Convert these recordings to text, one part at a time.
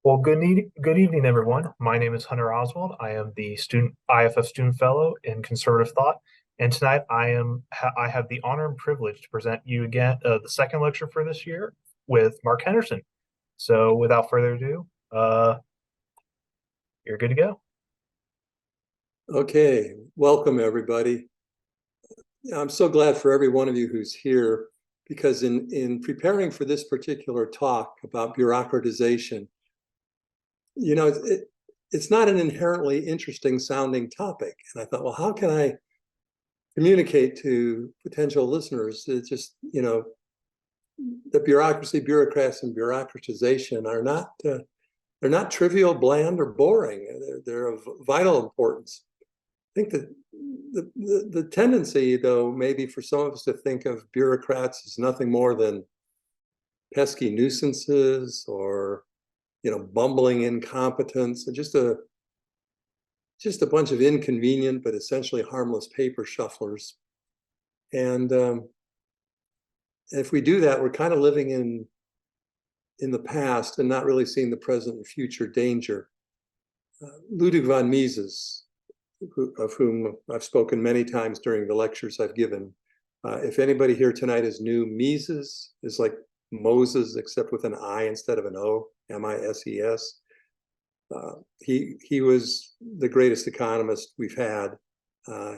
Well, good evening, everyone. My name is Hunter Oswald. I am the IFF Student Fellow in Conservative Thought, and tonight I have the honor and privilege to present you again the second lecture for this year with Mark Henderson. So, without further ado, you're good to go. Okay, welcome everybody. I'm so glad for every one of you who's here because in preparing for this particular talk about bureaucratization, it's not an inherently interesting sounding topic. And I thought, well, how can I communicate to potential listeners that the bureaucracy, bureaucrats, and bureaucratization are not they're not trivial, bland, or boring. They're of vital importance. I think that the tendency, though, maybe for some of us to think of bureaucrats as nothing more than pesky nuisances or, bumbling incompetence, and just a bunch of inconvenient but essentially harmless paper shufflers. And if we do that, we're kind of living in the past and not really seeing the present and future danger. Ludwig von Mises, of whom I've spoken many times during the lectures I've given. If anybody here tonight is new, Mises is like Moses, except with an I instead of an O, M-I-S-E-S. He was the greatest economist we've had.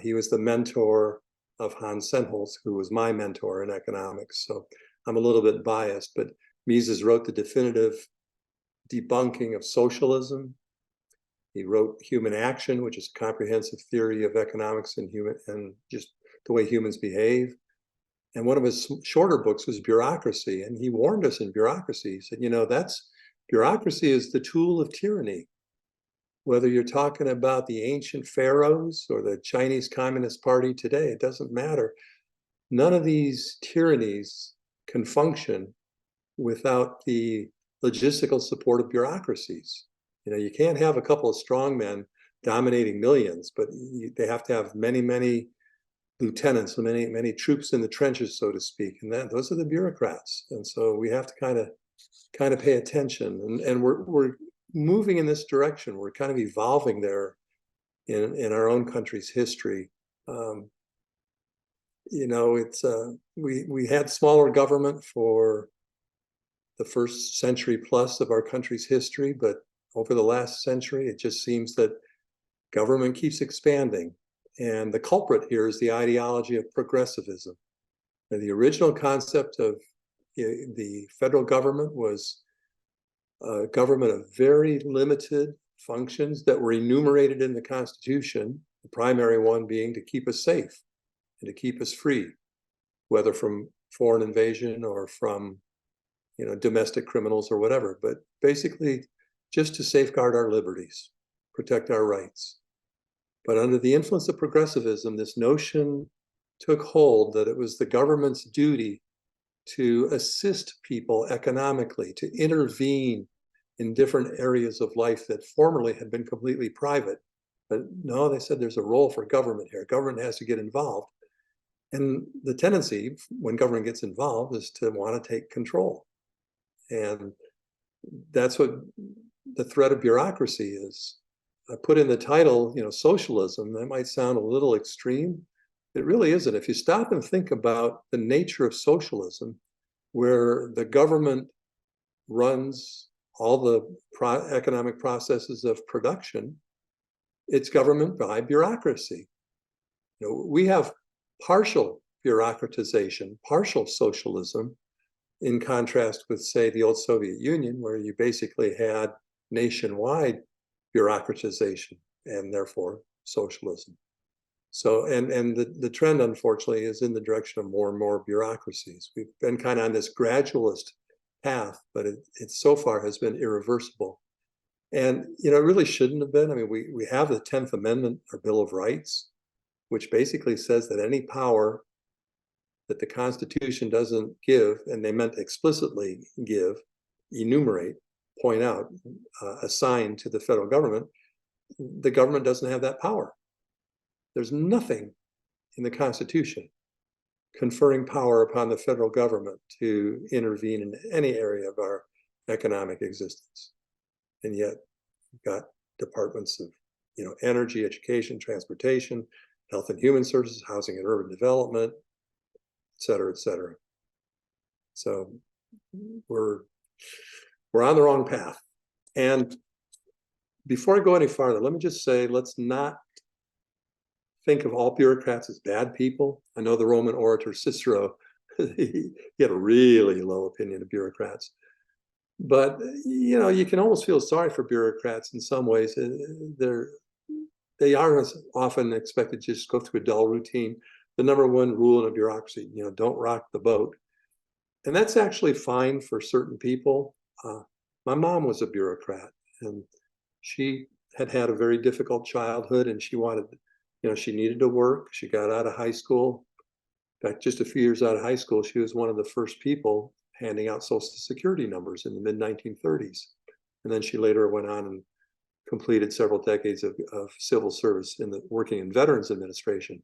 He was the mentor of Hans Sennholz, who was my mentor in economics. So I'm a little bit biased, but Mises wrote the definitive debunking of socialism. He wrote Human Action, which is a comprehensive theory of economics and just the way humans behave. And one of his shorter books was Bureaucracy. And he warned us in Bureaucracy. He said, bureaucracy is the tool of tyranny. Whether you're talking about the ancient pharaohs or the Chinese Communist Party today, it doesn't matter. None of these tyrannies can function without the logistical support of bureaucracies. You can't have a couple of strongmen dominating millions, but they have to have many, many lieutenants, many, many troops in the trenches, so to speak. And those are the bureaucrats. And so we have to kind of pay attention. And we're moving in this direction. We're kind of evolving there in our own country's history. We had smaller government for the first century plus of our country's history, but over the last century, it just seems that government keeps expanding. And the culprit here is the ideology of progressivism. And the original concept of the federal government was a government of very limited functions that were enumerated in the Constitution, the primary one being to keep us safe and to keep us free, whether from foreign invasion or from domestic criminals or whatever. But basically, just to safeguard our liberties, protect our rights. But under the influence of progressivism, this notion took hold that it was the government's duty to assist people economically, to intervene in different areas of life that formerly had been completely private. But no, they said there's a role for government here. Government has to get involved. And the tendency when government gets involved is to want to take control. And that's what the threat of bureaucracy is. I put in the title, socialism. That might sound a little extreme. It really isn't. If you stop and think about the nature of socialism, where the government runs all the economic processes of production, it's government by bureaucracy. We have partial bureaucratization, partial socialism, in contrast with, say, the old Soviet Union, where you basically had nationwide bureaucratization and therefore socialism. So, and the trend, unfortunately, is in the direction of more and more bureaucracies. We've been kind of on this gradualist path, but it so far has been irreversible. And, it really shouldn't have been. I mean, we have the 10th Amendment, our Bill of Rights, which basically says that any power that the Constitution doesn't give, and they meant explicitly give, enumerate, point out, assign to the federal government, the government doesn't have that power. There's nothing in the Constitution conferring power upon the federal government to intervene in any area of our economic existence. And yet you've got departments of, energy, education, transportation, health and human services, housing and urban development, et cetera, et cetera. So we're on the wrong path. And before I go any farther, let me just say, let's not think of all bureaucrats as bad people. I know the Roman orator Cicero, he had a really low opinion of bureaucrats. But, you can almost feel sorry for bureaucrats in some ways. They are often expected to just go through a dull routine. The number one rule in a bureaucracy, don't rock the boat. And that's actually fine for certain people. My mom was a bureaucrat, and she had a very difficult childhood, and she wanted, she needed to work. She got out of high school. In fact, just a few years out of high school, she was one of the first people handing out Social Security numbers in the mid-1930s. And then she later went on and completed several decades of civil service working in Veterans Administration.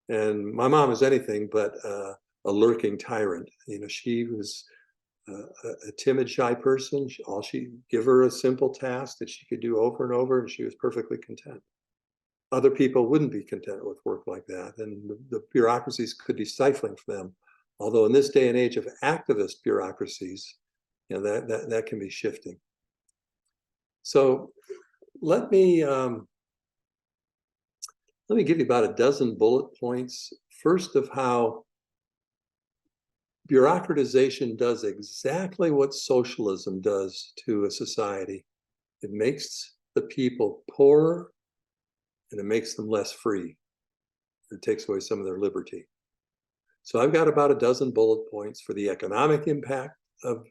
And my mom is anything but a lurking tyrant. She was a timid, shy person. Give her a simple task that she could do over and over, and she was perfectly content. Other people wouldn't be content with work like that, and the bureaucracies could be stifling for them. Although in this day and age of activist bureaucracies, that can be shifting. So let me give you about a dozen bullet points. First, of how bureaucratization does exactly what socialism does to a society. It makes the people poorer, and it makes them less free. It takes away some of their liberty. So I've got about a dozen bullet points for the economic impact of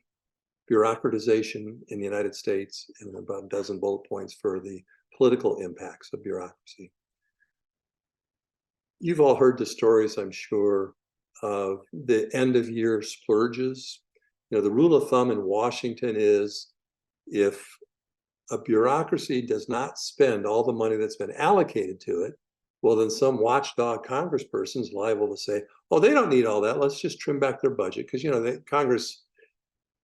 bureaucratization in the United States, and about a dozen bullet points for the political impacts of bureaucracy. You've all heard the stories, I'm sure, of the end of year splurges. The rule of thumb in Washington is, if a bureaucracy does not spend all the money that's been allocated to it, well, then some watchdog congressperson is liable to say, oh, they don't need all that. Let's just trim back their budget. Because, Congress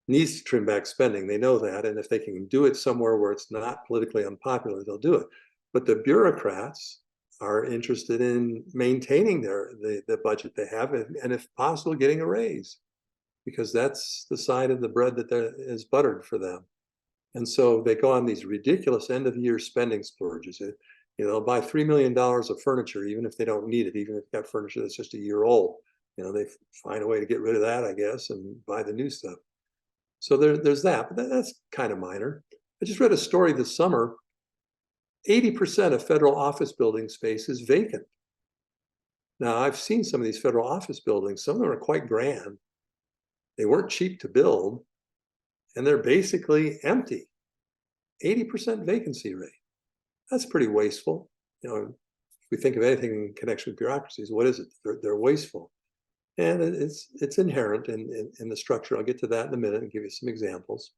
needs to trim back spending. They know that. And if they can do it somewhere where it's not politically unpopular, they'll do it. But the bureaucrats are interested in maintaining the budget they have, and if possible, getting a raise, because that's the side of the bread that is buttered for them. And so they go on these ridiculous end of year spending splurges. They'll buy $3 million of furniture, even if they don't need it, even if they've got furniture that's just a year old. They find a way to get rid of that, I guess, and buy the new stuff. So there's that, but that's kind of minor. I just read a story this summer. 80% of federal office building space is vacant. Now, I've seen some of these federal office buildings. Some of them are quite grand. They weren't cheap to build, and they're basically empty. 80% vacancy rate. That's pretty wasteful. If we think of anything in connection with bureaucracies, what is it? They're wasteful. And it's inherent in the structure. I'll get to that in a minute and give you some examples.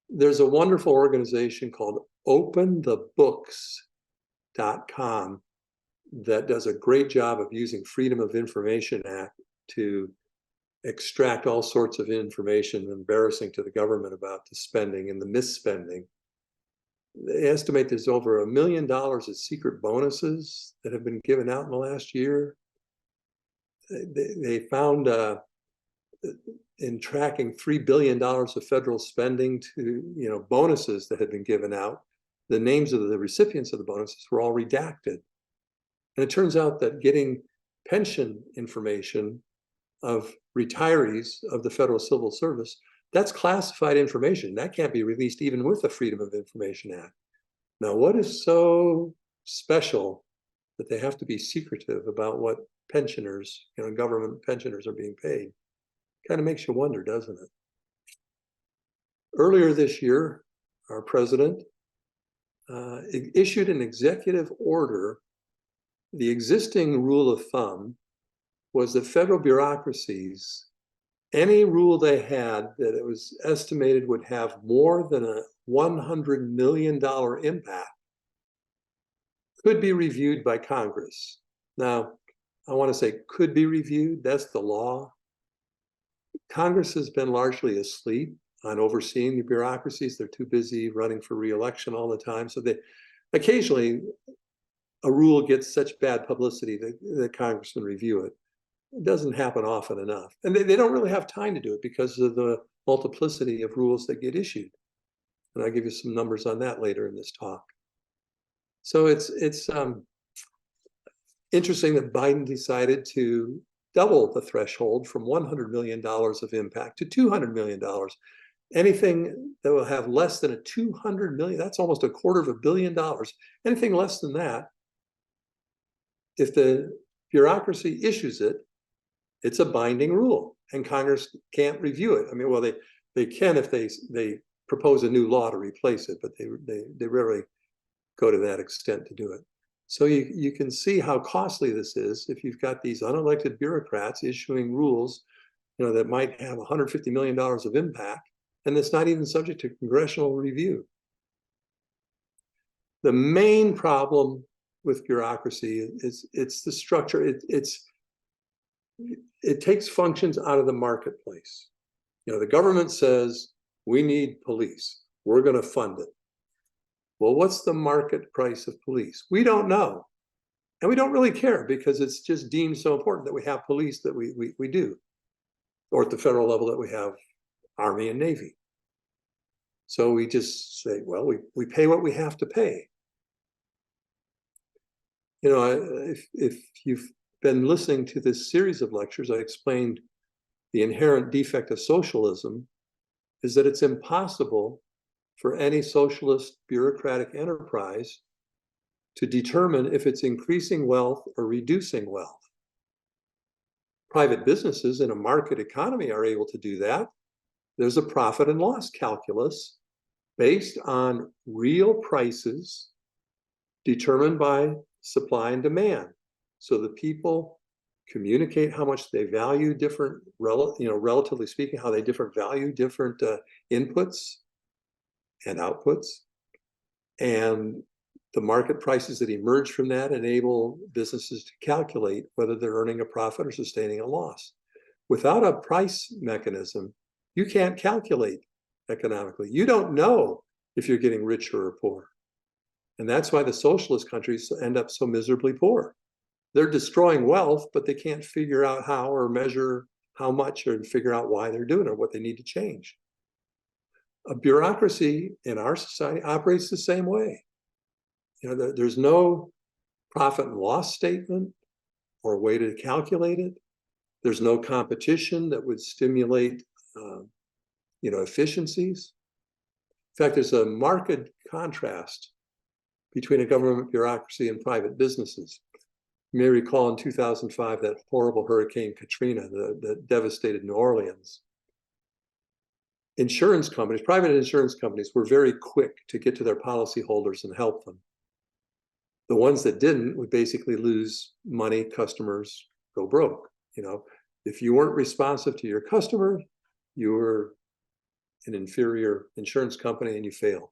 There's a wonderful organization called openthebooks.com that does a great job of using Freedom of Information Act to extract all sorts of information embarrassing to the government about the spending and the misspending. They estimate there's over $1 million of secret bonuses that have been given out in the last year. They found in tracking $3 billion of federal spending to bonuses that had been given out, the names of the recipients of the bonuses were all redacted. And it turns out that getting pension information of retirees of the Federal Civil Service, that's classified information. That can't be released even with the Freedom of Information Act. Now, what is so special that they have to be secretive about what pensioners, government pensioners are being paid? Kind of makes you wonder, doesn't it? Earlier this year, our president issued an executive order. The existing rule of thumb was that federal bureaucracies, any rule they had that it was estimated would have more than a $100 million impact, could be reviewed by Congress. Now, I want to say could be reviewed. That's the law. Congress has been largely asleep on overseeing the bureaucracies. They're too busy running for re-election all the time. So they occasionally a rule gets such bad publicity that congressmen review it. It doesn't happen often enough. And they don't really have time to do it because of the multiplicity of rules that get issued. And I'll give you some numbers on that later in this talk. So it's interesting that Biden decided to double the threshold from $100 million of impact to $200 million. Anything that will have less than a $200 million, that's almost $250 million. Anything less than that, if the bureaucracy issues it, it's a binding rule, and Congress can't review it. I mean, well, they can if they propose a new law to replace it, but they rarely go to that extent to do it. So you can see how costly this is if you've got these unelected bureaucrats issuing rules, that might have $150 million of impact, and it's not even subject to congressional review. The main problem with bureaucracy is it's the structure. It takes functions out of the marketplace. The government says, we need police. We're going to fund it. Well, what's the market price of police? We don't know. And we don't really care because it's just deemed so important that we have police that we do. Or at the federal level that we have Army and Navy. So we just say, well, we pay what we have to pay. If you've been listening to this series of lectures, I explained the inherent defect of socialism is that it's impossible for any socialist bureaucratic enterprise to determine if it's increasing wealth or reducing wealth. Private businesses in a market economy are able to do that. There's a profit and loss calculus based on real prices determined by supply and demand. So the people communicate how much they value different, relatively speaking, how they value different inputs and outputs. And the market prices that emerge from that enable businesses to calculate whether they're earning a profit or sustaining a loss. Without a price mechanism, you can't calculate economically. You don't know if you're getting richer or poor. And that's why the socialist countries end up so miserably poor. They're destroying wealth, but they can't figure out how or measure how much or figure out why they're doing it or what they need to change. A bureaucracy in our society operates the same way. There's no profit and loss statement or a way to calculate it. There's no competition that would stimulate, efficiencies. In fact, there's a marked contrast between a government bureaucracy and private businesses. You may recall in 2005, that horrible Hurricane Katrina that devastated New Orleans. Insurance companies, private insurance companies, were very quick to get to their policyholders and help them. The ones that didn't would basically lose money, customers, go broke. If you weren't responsive to your customer, you were an inferior insurance company and you failed.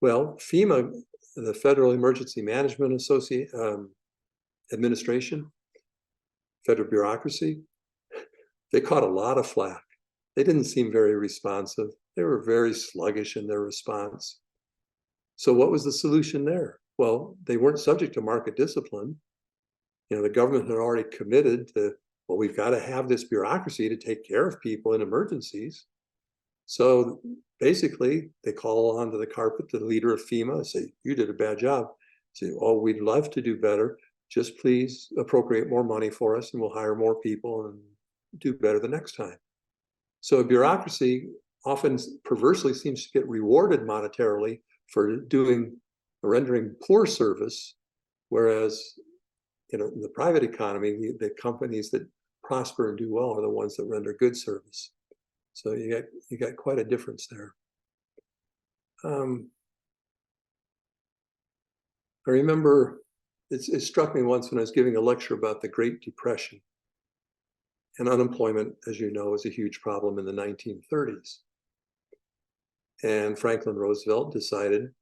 Well, FEMA, the Federal Emergency Management Administration, federal bureaucracy, they caught a lot of flack. They didn't seem very responsive. They were very sluggish in their response. So what was the solution there? Well, they weren't subject to market discipline. The government had already committed to, well, we've got to have this bureaucracy to take care of people in emergencies. So basically, they call onto the carpet the leader of FEMA and say, you did a bad job. Say, oh, we'd love to do better. Just please appropriate more money for us and we'll hire more people and do better the next time. So a bureaucracy often perversely seems to get rewarded monetarily for rendering poor service, whereas in the private economy, the companies that prosper and do well are the ones that render good service. So you got quite a difference there. I remember it struck me once when I was giving a lecture about the Great Depression. And unemployment, as you know, was a huge problem in the 1930s. And Franklin Roosevelt decided,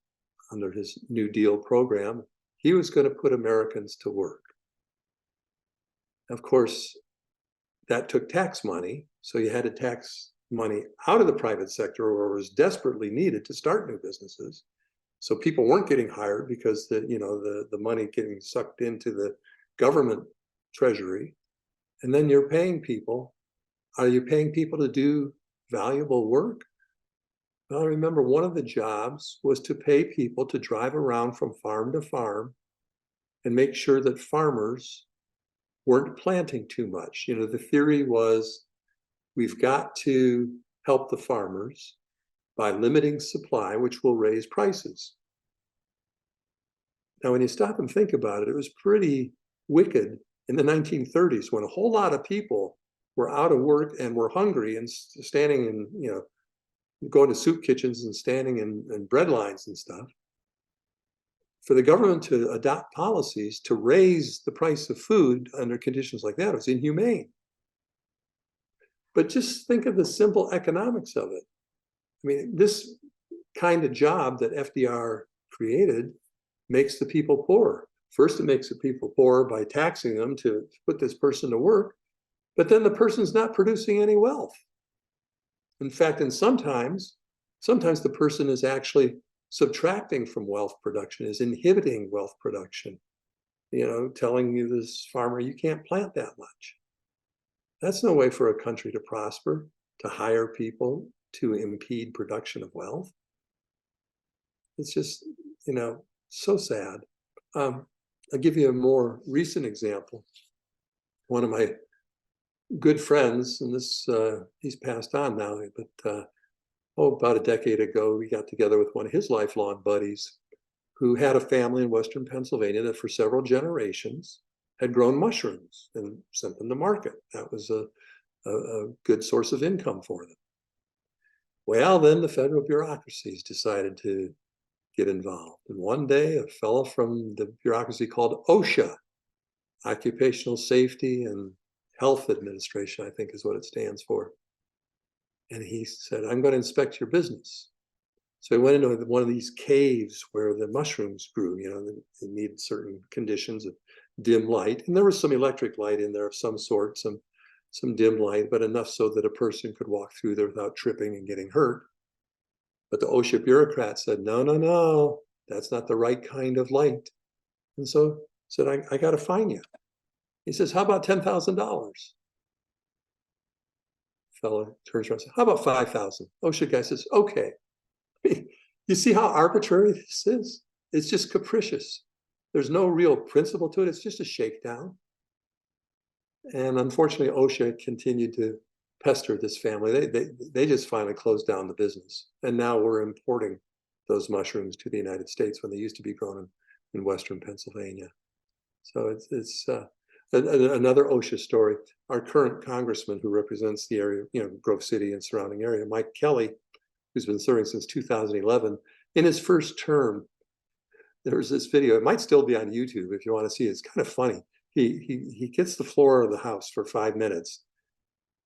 under his New Deal program, he was going to put Americans to work. Of course, that took tax money, so you had to tax money out of the private sector or was desperately needed to start new businesses. So people weren't getting hired because the money getting sucked into the government treasury. And then you're paying people. Are you paying people to do valuable work? Well, I remember one of the jobs was to pay people to drive around from farm to farm and make sure that farmers weren't planting too much. The theory was we've got to help the farmers by limiting supply, which will raise prices. Now, when you stop and think about it, it was pretty wicked in the 1930s when a whole lot of people were out of work and were hungry and standing in, going to soup kitchens and standing in bread lines and stuff. For the government to adopt policies to raise the price of food under conditions like that was inhumane. But just think of the simple economics of it. I mean, this kind of job that FDR created makes the people poor. First, it makes the people poor by taxing them to put this person to work, but then the person's not producing any wealth. In fact, and sometimes the person is actually subtracting from wealth production, is inhibiting wealth production, telling you, this farmer, you can't plant that much. That's no way for a country to prosper, to hire people to impede production of wealth. It's just, so sad. I'll give you a more recent example. One of my good friends, and this he's passed on now, but about a decade ago, we got together with one of his lifelong buddies who had a family in Western Pennsylvania that for several generations had grown mushrooms and sent them to market. That was a good source of income for them. Well, then the federal bureaucracies decided to get involved. And one day, a fellow from the bureaucracy called OSHA, Occupational Safety and Health Administration, I think is what it stands for. And he said, I'm going to inspect your business. So he went into one of these caves where the mushrooms grew. They needed certain conditions of dim light. And there was some electric light in there of some sort, some dim light, but enough so that a person could walk through there without tripping and getting hurt. But the OSHA bureaucrat said, no, that's not the right kind of light. And so said, I got to fine you. He says, how about $10,000? Fellow turns around and says, how about 5,000? OSHA guy says, okay. You see how arbitrary this is? It's just capricious. There's no real principle to it. It's just a shakedown. And unfortunately, OSHA continued to pester this family. They just finally closed down the business. And now we're importing those mushrooms to the United States when they used to be grown in Western Pennsylvania. So it's another OSHA story. Our current congressman who represents the area, Grove City and surrounding area, Mike Kelly, who's been serving since 2011, in his first term, there was this video. It might still be on YouTube if you want to see it. It's kind of funny. He gets the floor of the House for 5 minutes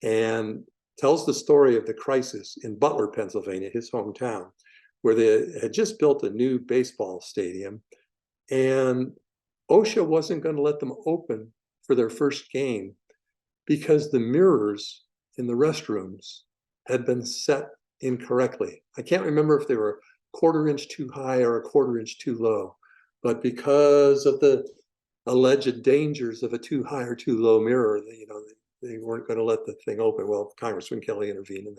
and tells the story of the crisis in Butler, Pennsylvania, his hometown, where they had just built a new baseball stadium, and OSHA wasn't going to let them open for their first game because the mirrors in the restrooms had been set incorrectly. I can't remember if they were a quarter inch too high or a quarter inch too low, but because of the alleged dangers of a too high or too low mirror, they weren't going to let the thing open. Well, Congressman Kelly intervened and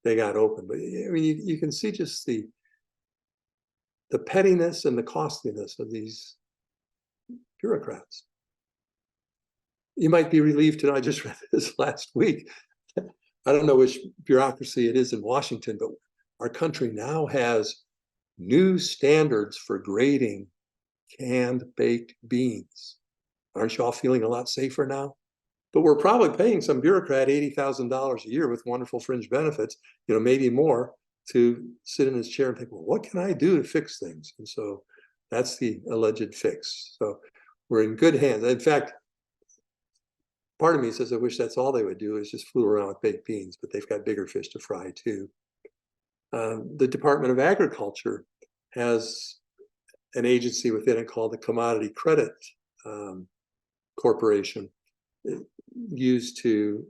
they got open. But I mean, you can see just the pettiness and the costliness of these bureaucrats. You might be relieved to know I just read this last week. I don't know which bureaucracy it is in Washington, but our country now has new standards for grading canned baked beans. Aren't you all feeling a lot safer now? But we're probably paying some bureaucrat $80,000 a year with wonderful fringe benefits, maybe more, to sit in his chair and think, well, what can I do to fix things? And so that's the alleged fix. So we're in good hands. In fact, part of me says I wish that's all they would do is just fool around with baked beans, but they've got bigger fish to fry too. The Department of Agriculture has an agency within it called the Commodity Credit Corporation, used to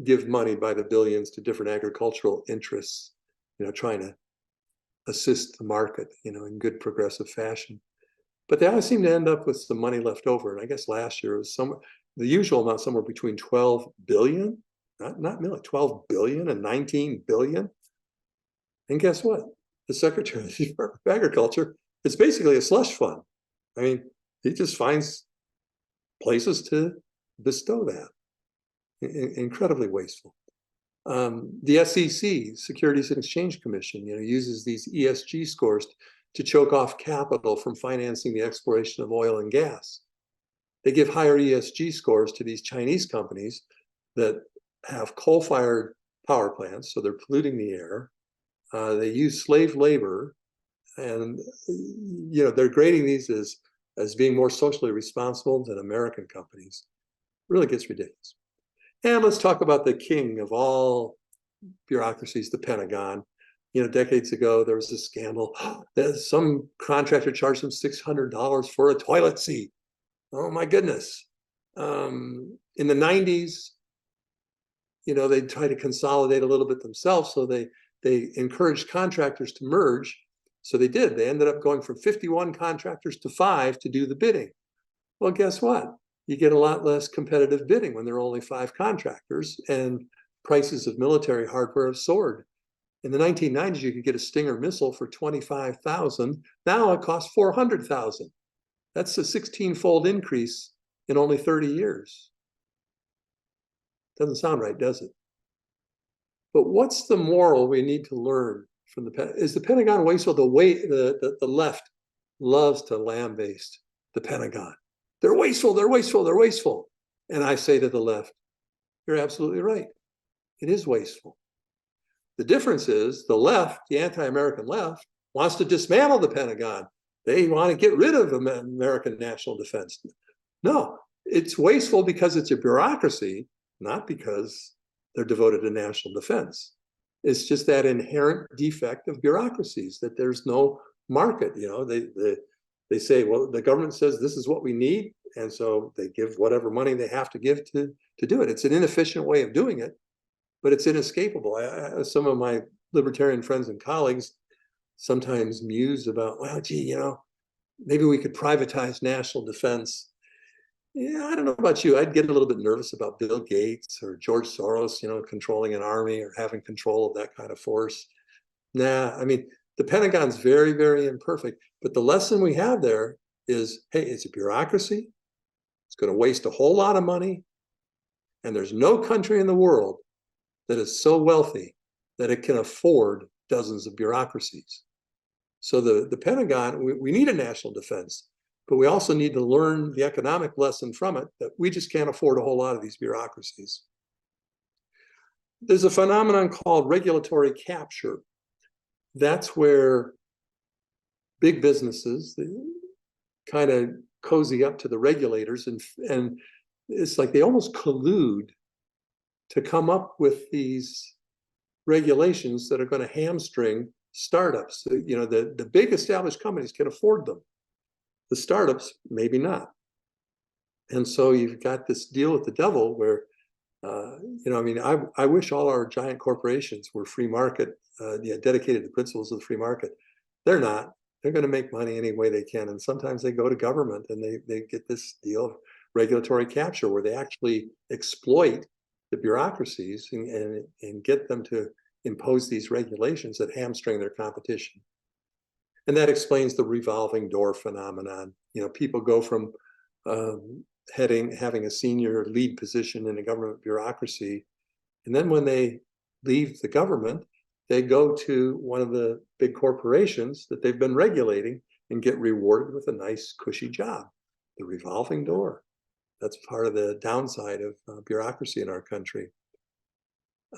give money by the billions to different agricultural interests, trying to assist the market, in good progressive fashion. But they always seem to end up with some money left over. And I guess last year was the usual amount, somewhere between 12 billion, not million, 12 billion and 19 billion. And guess what? The Secretary of the Department of Agriculture, it's basically a slush fund. I mean, he just finds places to bestow that. Incredibly wasteful. The SEC, Securities and Exchange Commission, uses these ESG scores to choke off capital from financing the exploration of oil and gas. They give higher ESG scores to these Chinese companies that have coal-fired power plants, so they're polluting the air. They use slave labor, and they're grading these as being more socially responsible than American companies. Really gets ridiculous. And let's talk about the king of all bureaucracies, the Pentagon. Decades ago, there was a scandal that some contractor charged them $600 for a toilet seat. Oh my goodness. In the 90s, they tried to consolidate a little bit themselves, so they encouraged contractors to merge. So they did. They ended up going from 51 contractors to 5 to do the bidding. Well, guess what? You get a lot less competitive bidding when there are only 5 contractors, and prices of military hardware have soared. In the 1990s, you could get a Stinger missile for $25,000. Now it costs $400,000. That's a 16-fold increase in only 30 years. Doesn't sound right, does it? But what's the moral we need to learn from is the Pentagon wasteful? The left loves to lambaste the Pentagon. They're wasteful, they're wasteful, they're wasteful. And I say to the left, you're absolutely right. It is wasteful. The difference is the left, the anti-American left, wants to dismantle the Pentagon. They want to get rid of American national defense. No, it's wasteful because it's a bureaucracy, not because they're devoted to national defense. It's just that inherent defect of bureaucracies, that there's no market. They say, well, the government says this is what we need, and so they give whatever money they have to give to do it. It's an inefficient way of doing it, but it's inescapable. Some of my libertarian friends and colleagues sometimes muse about, well, gee, maybe we could privatize national defense. Yeah, I don't know about you. I'd get a little bit nervous about Bill Gates or George Soros, controlling an army or having control of that kind of force. Nah, I mean, the Pentagon's very, very imperfect. But the lesson we have there is, hey, it's a bureaucracy. It's going to waste a whole lot of money. And there's no country in the world that is so wealthy that it can afford dozens of bureaucracies. So the Pentagon, we need a national defense, but we also need to learn the economic lesson from it, that we just can't afford a whole lot of these bureaucracies. There's a phenomenon called regulatory capture. That's where big businesses kind of cozy up to the regulators, and it's like they almost collude to come up with these regulations that are going to hamstring startups. The big established companies can afford them. The startups, maybe not. And so you've got this deal with the devil where, I wish all our giant corporations were free market, dedicated to the principles of the free market. They're not. They're going to make money any way they can. And sometimes they go to government and they get this deal of regulatory capture where they actually exploit the bureaucracies and get them to impose these regulations that hamstring their competition. And that explains the revolving door phenomenon. People go from having a senior lead position in a government bureaucracy, and then when they leave the government, they go to one of the big corporations that they've been regulating and get rewarded with a nice, cushy job. The revolving door. That's part of the downside of bureaucracy in our country.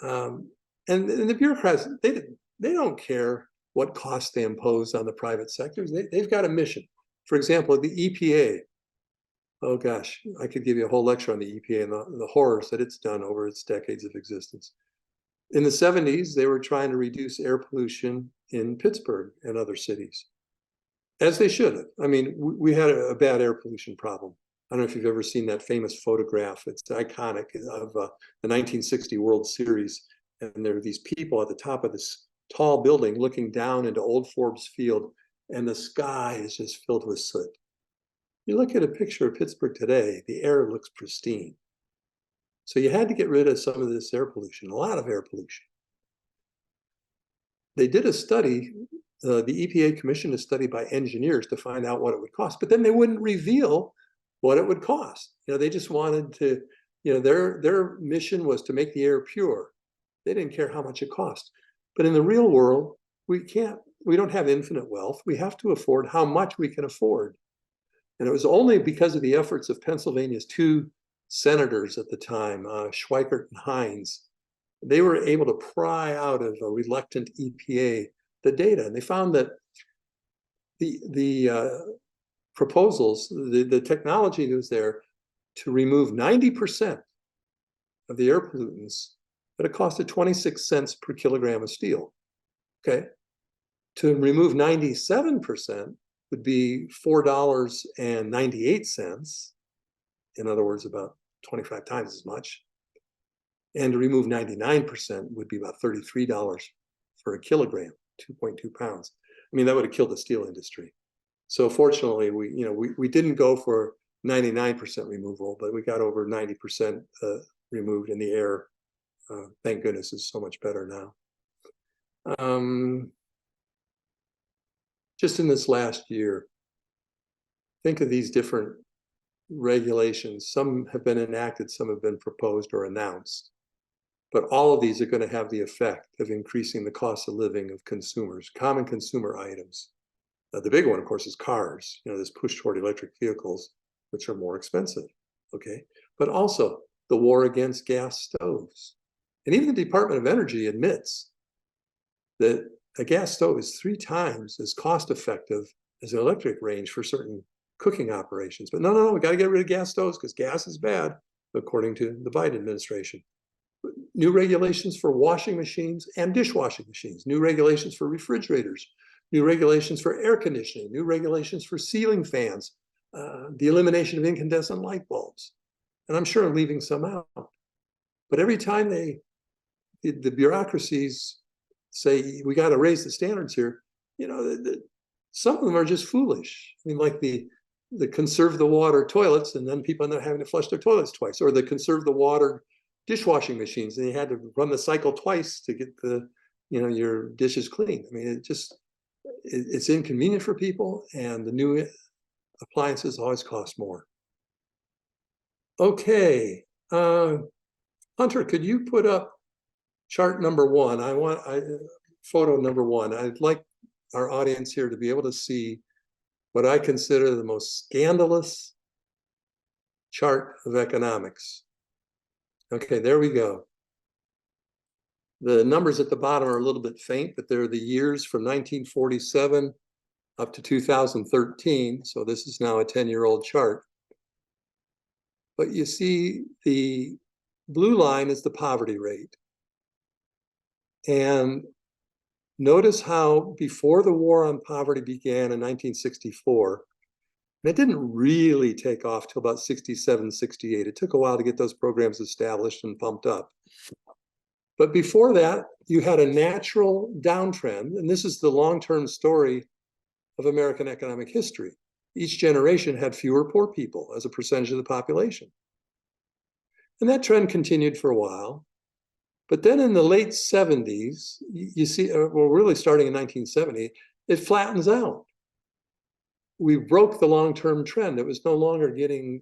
And the bureaucrats, they don't care what costs they impose on the private sectors. They've got a mission. For example, the EPA. Oh gosh, I could give you a whole lecture on the EPA and the horrors that it's done over its decades of existence. In the 70s, they were trying to reduce air pollution in Pittsburgh and other cities, as they should have. I mean, we had a bad air pollution problem. I don't know if you've ever seen that famous photograph. It's iconic of the 1960 World Series. And there are these people at the top of this tall building looking down into Old Forbes Field, and the sky is just filled with soot. You look at a picture of Pittsburgh today, the air looks pristine. So you had to get rid of some of this air pollution, a lot of air pollution. They did a study, the EPA commissioned a study by engineers to find out what it would cost, but then they wouldn't reveal what it would cost. They just wanted to, their mission was to make the air pure. They didn't care how much it cost. But in the real world, we don't have infinite wealth. We have to afford how much we can afford. And it was only because of the efforts of Pennsylvania's two senators at the time, Schweikert and Hines, they were able to pry out of a reluctant EPA the data. And they found that the proposals, the technology that was there to remove 90% of the air pollutants at a cost of 26 cents per kilogram of steel. Okay. To remove 97% would be $4.98. In other words, about 25 times as much. And to remove 99% would be about $33 for a kilogram, 2.2 pounds. I mean, that would have killed the steel industry. So fortunately, we didn't go for 99% removal, but we got over 90% removed in the air. Thank goodness, it's so much better now. Just in this last year, think of these different regulations. Some have been enacted, some have been proposed or announced. But all of these are going to have the effect of increasing the cost of living of consumers, common consumer items. The big one, of course, is cars. This push toward electric vehicles, which are more expensive. Okay, but also the war against gas stoves. And even the Department of Energy admits that a gas stove is 3 times as cost effective as an electric range for certain cooking operations. But no, we got to get rid of gas stoves because gas is bad, according to the Biden administration. New regulations for washing machines and dishwashing machines, new regulations for refrigerators, new regulations for air conditioning, new regulations for ceiling fans, the elimination of incandescent light bulbs. And I'm sure I'm leaving some out. But every time the bureaucracies say, we got to raise the standards here, some of them are just foolish. I mean, like the conserve the water toilets, and then people end up having to flush their toilets twice, or the conserve the water dishwashing machines, and you had to run the cycle twice to get your dishes clean. I mean, it's inconvenient for people, and the new appliances always cost more. Okay, Hunter, could you put up chart number 1? Photo number 1. I'd like our audience here to be able to see what I consider the most scandalous chart of economics. Okay, there we go. The numbers at the bottom are a little bit faint, but they're the years from 1947 up to 2013. So this is now a 10-year-old chart. But you see the blue line is the poverty rate. And notice how before the war on poverty began in 1964, and it didn't really take off till about 67, 68. It took a while to get those programs established and pumped up. But before that, you had a natural downtrend, and this is the long-term story of American economic history. Each generation had fewer poor people as a percentage of the population. And that trend continued for a while. But then in the late 70s, you see, well, really starting in 1970, it flattens out. We broke the long-term trend. It was no longer getting,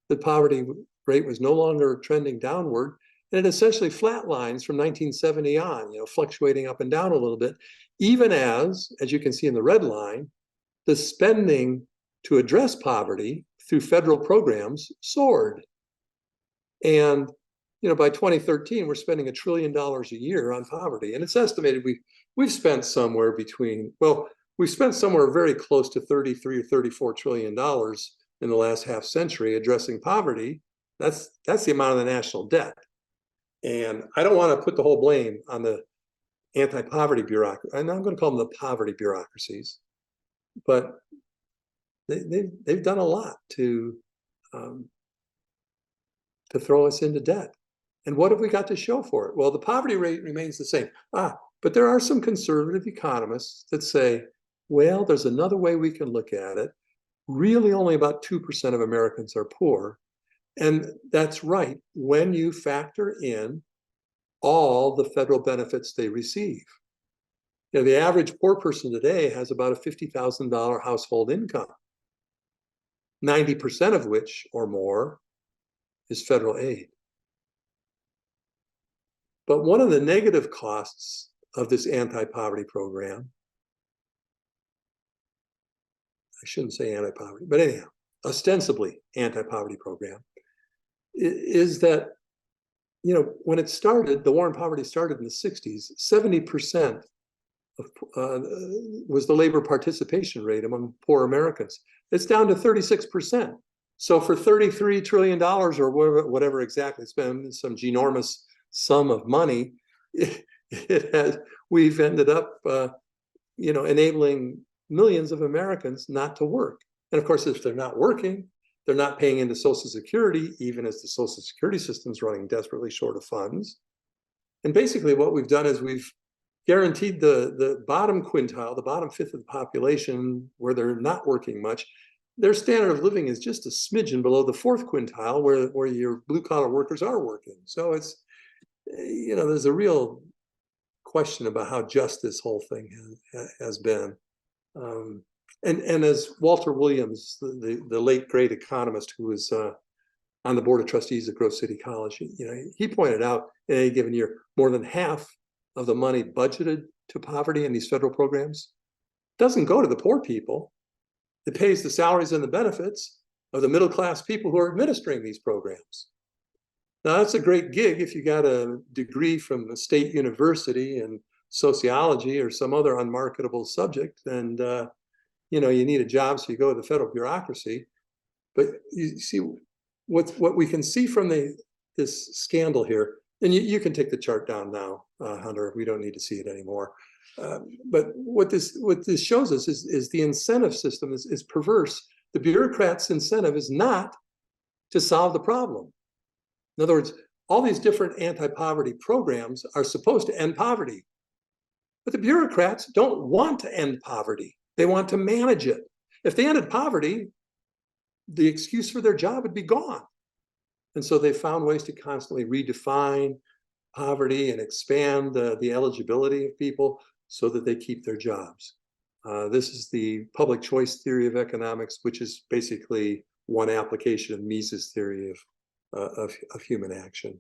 the poverty rate was no longer trending downward. And it essentially flatlines from 1970 on, fluctuating up and down a little bit, even as you can see in the red line, the spending to address poverty through federal programs soared. And by 2013, we're spending $1 trillion a year on poverty. And it's estimated we've spent somewhere between, we've spent somewhere very close to $33 or $34 trillion in the last half century addressing poverty. That's the amount of the national debt. And I don't want to put the whole blame on the anti-poverty bureaucracy. I'm going to call them the poverty bureaucracies. But they've done a lot to to throw us into debt. And what have we got to show for it? Well, the poverty rate remains the same. But there are some conservative economists that say, well, there's another way we can look at it. Really, only about 2% of Americans are poor. And that's right, when you factor in all the federal benefits they receive. You know, the average poor person today has about a $50,000 household income, 90% of which or more is federal aid. But one of the negative costs of this anti-poverty program, I shouldn't say anti-poverty, but anyhow, ostensibly anti-poverty program, is that, you know, when it started, the war on poverty started in the 60s, 70% was the labor participation rate among poor Americans. It's down to 36%. So for $33 trillion or whatever exactly, spend some ginormous sum of money, we've ended up, you know, enabling millions of Americans not to work. And of course, if they're not working, they're not paying into Social Security, even as the Social Security system's running desperately short of funds. And basically what we've done is we've guaranteed the bottom quintile, the bottom fifth of the population, where they're not working much, their standard of living is just a smidgen below the fourth quintile where your blue collar workers are working. So it's, you know, there's a real question about how just this whole thing has been. And as Walter Williams, the late great economist who was on the board of trustees at Grove City College, you know, he pointed out in any given year, more than half of the money budgeted to poverty in these federal programs doesn't go to the poor people. It pays the salaries and the benefits of the middle class people who are administering these programs. Now, that's a great gig if you got a degree from a state university in sociology or some other unmarketable subject, and you know, you need a job, so you go to the federal bureaucracy. But you see what we can see from this scandal here, and you can take the chart down now, Hunter. We don't need to see it anymore. But what this shows us is the incentive system is perverse. The bureaucrats' incentive is not to solve the problem. In other words, all these different anti-poverty programs are supposed to end poverty. But the bureaucrats don't want to end poverty. They want to manage it. If they ended poverty, the excuse for their job would be gone. And so they found ways to constantly redefine poverty and expand the eligibility of people so that they keep their jobs. This is the public choice theory of economics, which is basically one application of Mises' theory of human action.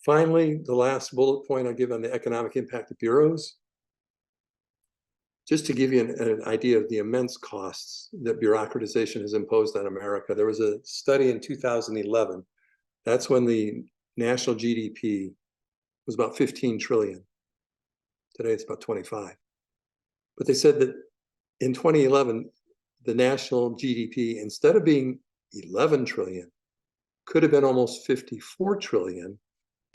Finally, the last bullet point I'll give on the economic impact of bureaus, just to give you an idea of the immense costs that bureaucratization has imposed on America. There was a study in 2011. That's when the national GDP was about 15 trillion. Today it's about 25. But they said that in 2011, the national GDP, instead of being 11 trillion, could have been almost 54 trillion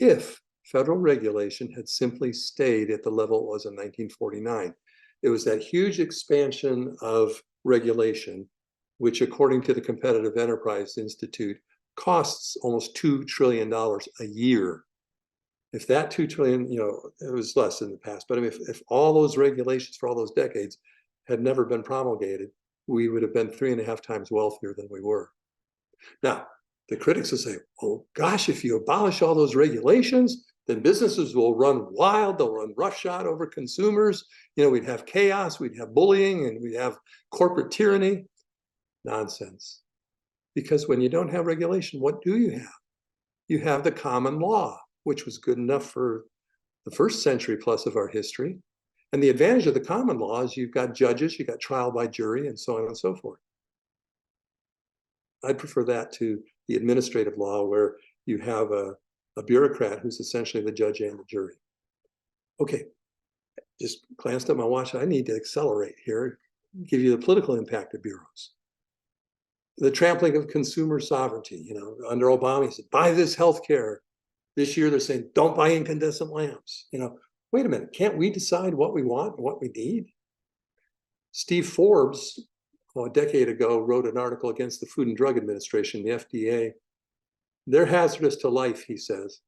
if federal regulation had simply stayed at the level it was in 1949. It was that huge expansion of regulation, which according to the Competitive Enterprise Institute, costs almost $2 trillion a year. If that 2 trillion, you know, it was less in the past, but I mean, if all those regulations for all those decades had never been promulgated, we would have been 3.5 times wealthier than we were. Now, the critics will say, oh gosh, if you abolish all those regulations, then businesses will run wild, they'll run roughshod over consumers. You know, we'd have chaos, we'd have bullying, and we'd have corporate tyranny. Nonsense. Because when you don't have regulation, what do you have? You have the common law, which was good enough for the first century plus of our history. And the advantage of the common law is you've got judges, you've got trial by jury, and so on and so forth. I'd prefer that to the administrative law, where you have a bureaucrat who's essentially the judge and the jury. Okay, just glanced at my watch. I need to accelerate here, give you the political impact of bureaus. The trampling of consumer sovereignty. You know, under Obama, he said, buy this healthcare. This year, they're saying, don't buy incandescent lamps. You know, wait a minute, can't we decide what we want and what we need? Steve Forbes, a decade ago, wrote an article against the Food and Drug Administration, the FDA. They're hazardous to life, he says.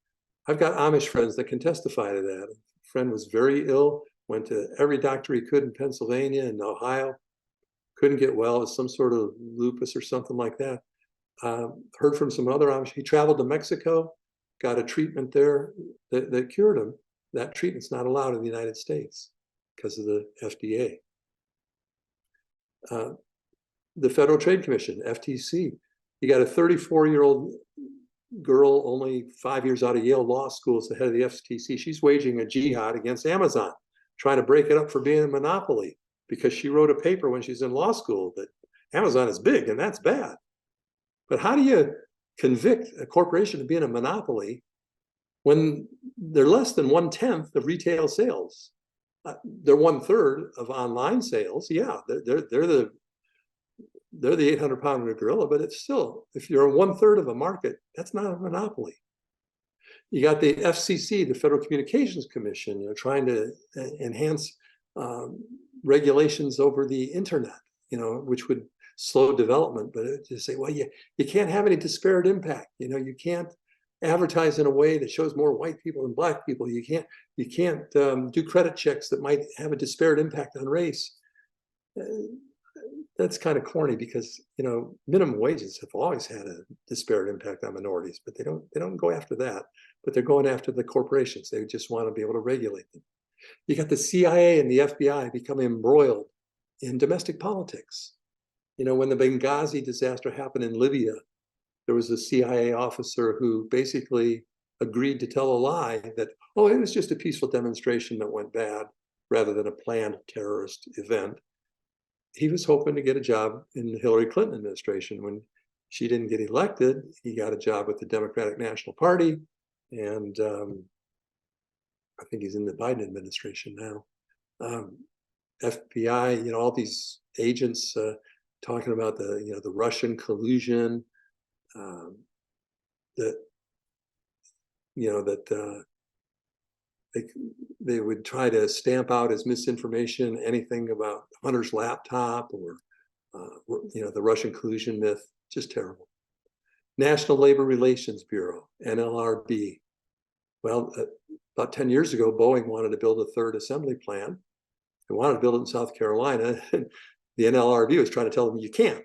I've got Amish friends that can testify to that. A friend was very ill, went to every doctor he could in Pennsylvania and Ohio, couldn't get well. It was some sort of lupus or something like that. Heard from some other Amish. He traveled to Mexico, got a treatment there that cured him. That treatment's not allowed in the United States because of the FDA. The Federal Trade Commission, FTC, you got a 34-year-old girl, only 5 years out of Yale Law School, as the head of the FTC. She's waging a jihad against Amazon, trying to break it up for being a monopoly, because she wrote a paper when she's in law school that Amazon is big and that's bad. But how do you convict a corporation of being a monopoly when they're less than 1/10 of retail sales? They're 1/3 of online sales. Yeah, they're the 800-pound gorilla, but it's still, if you're 1/3 of a market, that's not a monopoly. You got the FCC, the Federal Communications Commission, trying to enhance regulations over the internet, which would slow development, but to say, well, you can't have any disparate impact. You can't advertise in a way that shows more white people than black people. You can't do credit checks that might have a disparate impact on race. That's kind of corny, because minimum wages have always had a disparate impact on minorities, but they don't go after that. But they're going after the corporations. They just want to be able to regulate them. You got the CIA and the FBI becoming embroiled in domestic politics. When the Benghazi disaster happened in Libya, there was a CIA officer who basically agreed to tell a lie that, oh, it was just a peaceful demonstration that went bad, rather than a planned terrorist event. He was hoping to get a job in the Hillary Clinton administration. When she didn't get elected, he got a job with the Democratic National Party, and I think he's in the Biden administration now. FBI, all these agents talking about the Russian collusion, that they would try to stamp out as misinformation anything about Hunter's laptop or the Russian collusion myth. Just terrible. National Labor Relations Bureau, NLRB. Well, about 10 years ago, Boeing wanted to build a third assembly plant. They wanted to build it in South Carolina. And the NLRB was trying to tell them you can't,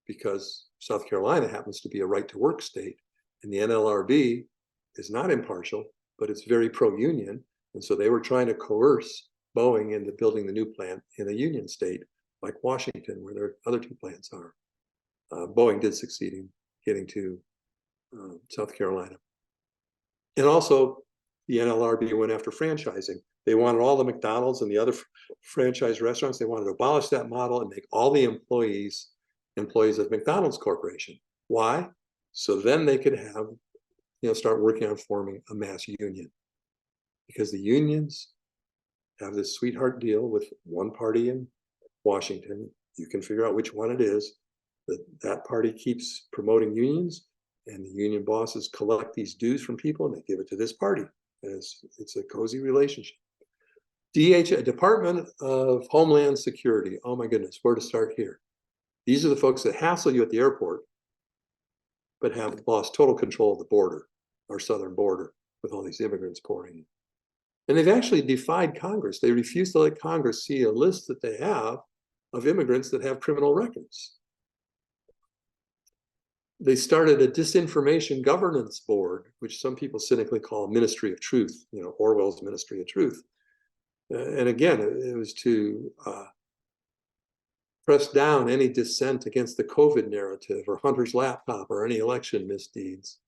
because South Carolina happens to be a right-to-work state, and the NLRB is not impartial, but it's very pro-union. And so they were trying to coerce Boeing into building the new plant in a union state like Washington, where their other two plants are. Boeing did succeed in getting to South Carolina. And also, the NLRB went after franchising. They wanted all the McDonald's and the other franchise restaurants, they wanted to abolish that model and make all the employees of McDonald's Corporation. Why? So then they could have, start working on forming a mass union. Because the unions have this sweetheart deal with one party in Washington. You can figure out which one it is. That party keeps promoting unions, and the union bosses collect these dues from people and they give it to this party. And it's a cozy relationship. Department of Homeland Security. Oh my goodness, where to start here? These are the folks that hassle you at the airport, but have lost total control of the border, our southern border, with all these immigrants pouring in. And they've actually defied Congress. They refuse to let Congress see a list that they have of immigrants that have criminal records. They started a disinformation governance board, which some people cynically call Ministry of Truth, Orwell's Ministry of Truth. And again, it was to press down any dissent against the COVID narrative or Hunter's laptop or any election misdeeds.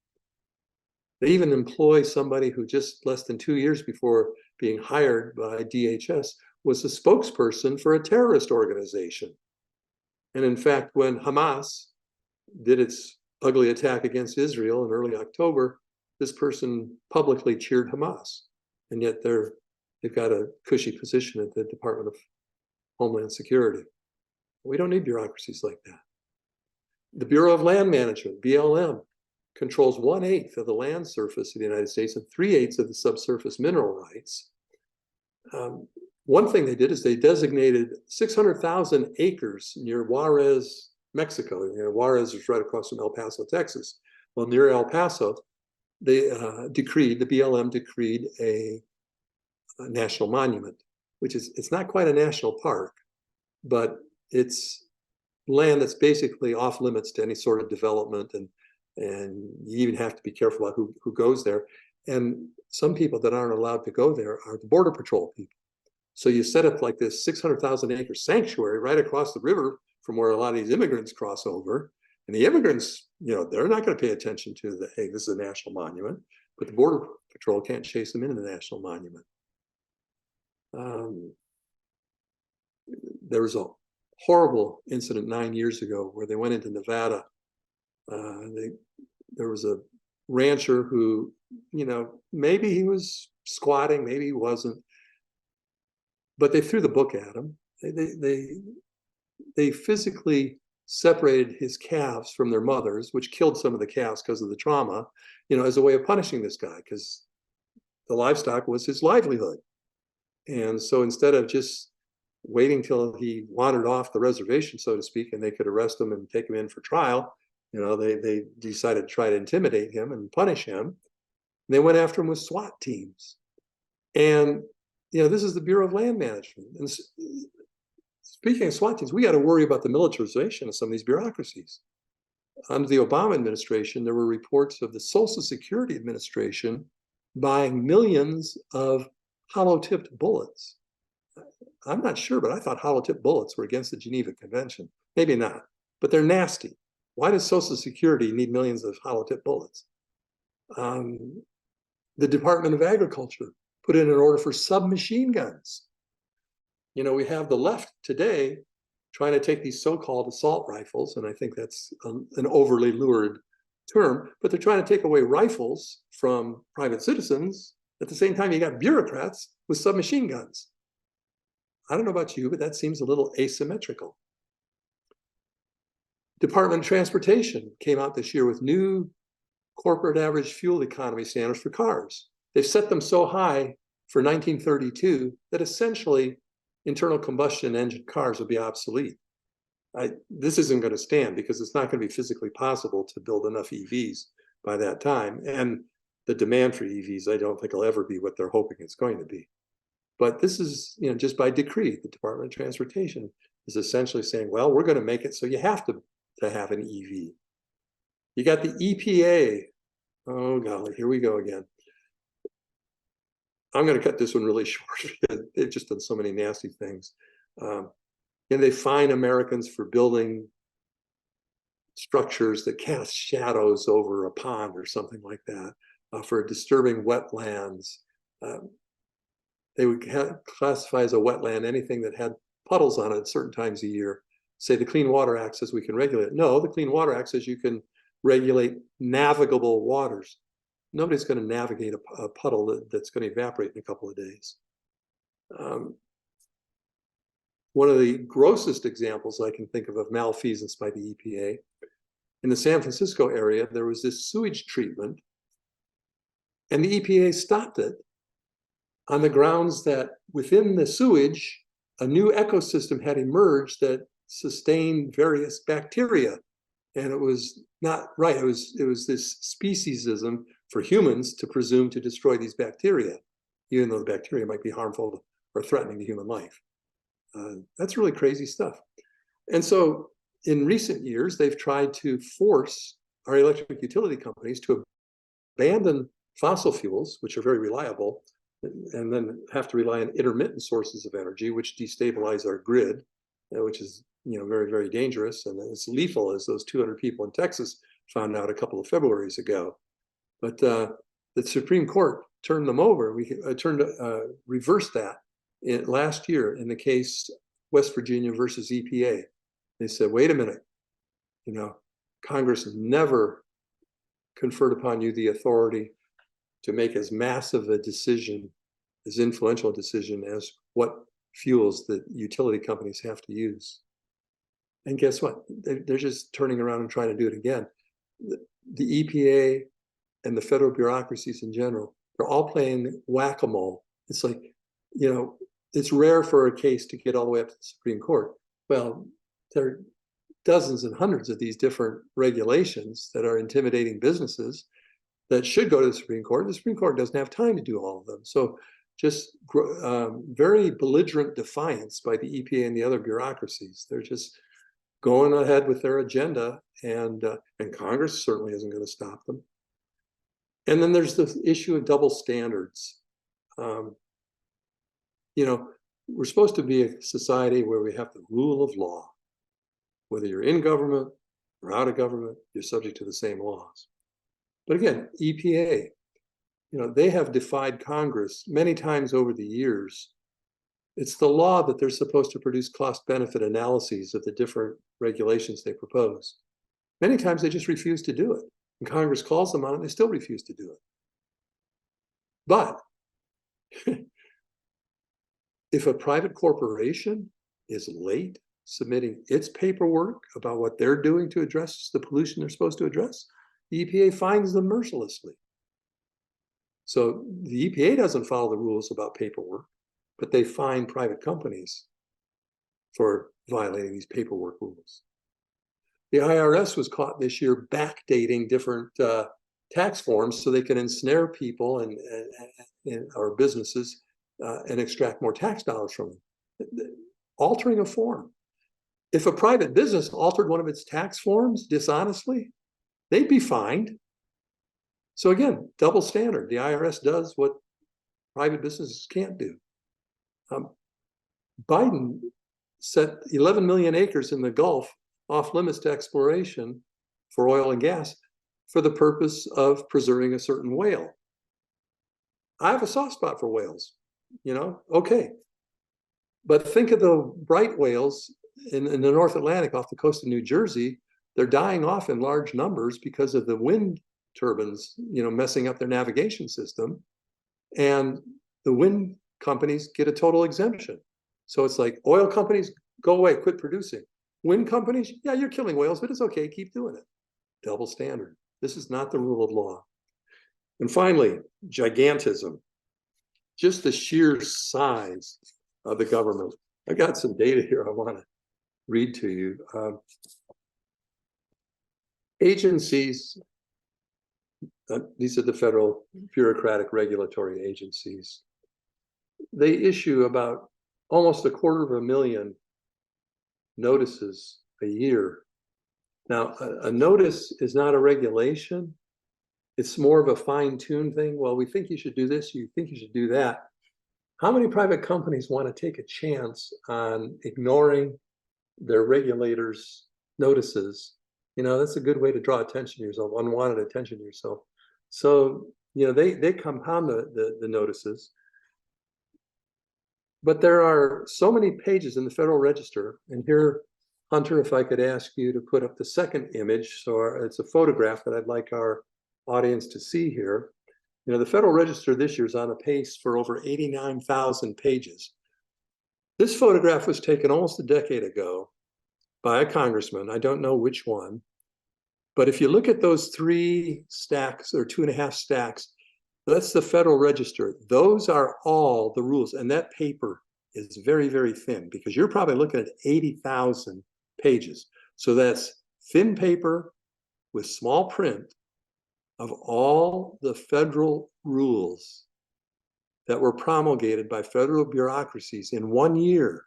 They even employ somebody who just less than 2 years before being hired by DHS was a spokesperson for a terrorist organization. And in fact, when Hamas did its ugly attack against Israel in early October, this person publicly cheered Hamas. And yet they've got a cushy position at the Department of Homeland Security. We don't need bureaucracies like that. The Bureau of Land Management, BLM, controls 1/8 of the land surface of the United States and 3/8 of the subsurface mineral rights. one thing they did is they designated 600,000 acres near Juarez, Mexico. Juarez is right across from El Paso, Texas. Well, near El Paso, they the BLM decreed a national monument, which is, it's not quite a national park, but it's land that's basically off limits to any sort of development, and you even have to be careful about who goes there. And some people that aren't allowed to go there are the Border Patrol people. So you set up like this 600,000 acre sanctuary right across the river from where a lot of these immigrants cross over. And the immigrants, they're not going to pay attention to the, hey, this is a national monument, but the Border Patrol can't chase them into the national monument. There was a horrible incident 9 years ago where they went into Nevada. There was a rancher who, maybe he was squatting, maybe he wasn't, but they threw the book at him. They physically separated his calves from their mothers, which killed some of the calves because of the trauma, as a way of punishing this guy, because the livestock was his livelihood. And so instead of just waiting till he wandered off the reservation, so to speak, and they could arrest him and take him in for trial, they decided to try to intimidate him and punish him. They went after him with SWAT teams. And, this is the Bureau of Land Management. And speaking of SWAT teams, we got to worry about the militarization of some of these bureaucracies. Under the Obama administration, there were reports of the Social Security Administration buying millions of hollow-tipped bullets. I'm not sure, but I thought hollow-tipped bullets were against the Geneva Convention. Maybe not, but they're nasty. Why does Social Security need millions of hollow-tipped bullets? The Department of Agriculture put in an order for submachine guns. We have the left today trying to take these so-called assault rifles, and I think that's an overly lurid term, but they're trying to take away rifles from private citizens. At the same time, you got bureaucrats with submachine guns. I don't know about you, but that seems a little asymmetrical. Department of Transportation came out this year with new corporate average fuel economy standards for cars. They've set them so high for 1932 that essentially internal combustion engine cars will be obsolete. This isn't going to stand because it's not going to be physically possible to build enough EVs by that time. And the demand for EVs, I don't think will ever be what they're hoping it's going to be. But this is, just by decree, the Department of Transportation is essentially saying, well, we're going to make it so you have to have an EV. You got the EPA. Oh, golly, here we go again. I'm going to cut this one really short. They've just done so many nasty things. And they fine Americans for building structures that cast shadows over a pond or something like that, for disturbing wetlands. They would classify as a wetland anything that had puddles on it at certain times a year. Say the Clean Water Act says we can regulate it. No, the Clean Water Act says you can regulate navigable waters. Nobody's going to navigate a puddle that's going to evaporate in a couple of days. One of the grossest examples I can think of malfeasance by the EPA, in the San Francisco area, there was this sewage treatment, and the EPA stopped it on the grounds that within the sewage, a new ecosystem had emerged that sustained various bacteria. And it was not right. It was this speciesism for humans to presume to destroy these bacteria, even though the bacteria might be harmful or threatening to human life. That's really crazy stuff. And so in recent years, they've tried to force our electric utility companies to abandon fossil fuels, which are very reliable, and then have to rely on intermittent sources of energy, which destabilize our grid, which is very, very dangerous. And it's lethal, as those 200 people in Texas found out a couple of Februaries ago. But the Supreme Court turned them over. Reversed that last year in the case West Virginia versus EPA. They said, wait a minute, Congress has never conferred upon you the authority to make as massive a decision, as influential a decision as what fuels that utility companies have to use. And guess what? They're just turning around and trying to do it again. The EPA and the federal bureaucracies in general, they're all playing whack-a-mole. It's like, it's rare for a case to get all the way up to the Supreme Court. Well, there are dozens and hundreds of these different regulations that are intimidating businesses that should go to the Supreme Court. The Supreme Court doesn't have time to do all of them. So just very belligerent defiance by the EPA and the other bureaucracies. They're just going ahead with their agenda, and Congress certainly isn't going to stop them. And then there's the issue of double standards. You know, we're supposed to be a society where we have the rule of law. Whether you're in government or out of government, you're subject to the same laws. But again, EPA, you know, they have defied Congress many times over the years. It's the law that they're supposed to produce cost-benefit analyses of the different regulations they propose. Many times they just refuse to do it. And Congress calls them on it, they still refuse to do it. But if a private corporation is late submitting its paperwork about what they're doing to address the pollution they're supposed to address, the EPA fines them mercilessly. So the EPA doesn't follow the rules about paperwork, but they fine private companies for violating these paperwork rules. The IRS was caught this year backdating different tax forms so they can ensnare people and or businesses and extract more tax dollars from them. Altering a form. If a private business altered one of its tax forms dishonestly, they'd be fined. So again, double standard. The IRS does what private businesses can't do. Biden set 11 million acres in the Gulf off limits to exploration for oil and gas for the purpose of preserving a certain whale. I have a soft spot for whales, you know, okay. But think of the right whales in the North Atlantic off the coast of New Jersey. They're dying off in large numbers because of the wind turbines, you know, messing up their navigation system. And the wind companies get a total exemption. So it's like, oil companies, go away, quit producing. Wind companies, yeah, you're killing whales, but it's okay, keep doing it. Double standard. This is not the rule of law. And finally, gigantism. Just the sheer size of the government. I got some data here I want to read to you. Agencies, these are the federal bureaucratic regulatory agencies. They issue about almost 250,000 notices a year. Now, a notice is not a regulation. It's more of a fine-tuned thing. Well, we think you should do this, you think you should do that. How many private companies want to take a chance on ignoring their regulators' notices? You know, that's a good way to draw attention to yourself, unwanted attention to yourself. So, you know, they compound the notices. But there are so many pages in the Federal Register, and here, Hunter, if I could ask you to put up the second image. So it's a photograph that I'd like our audience to see here. You know, the Federal Register this year is on a pace for over 89,000 pages. This photograph was taken almost a decade ago by a congressman. I don't know which one. But if you look at those 3 stacks or 2.5 stacks, that's the Federal Register. Those are all the rules. And that paper is very, very thin because you're probably looking at 80,000 pages. So that's thin paper with small print of all the federal rules that were promulgated by federal bureaucracies in 1 year.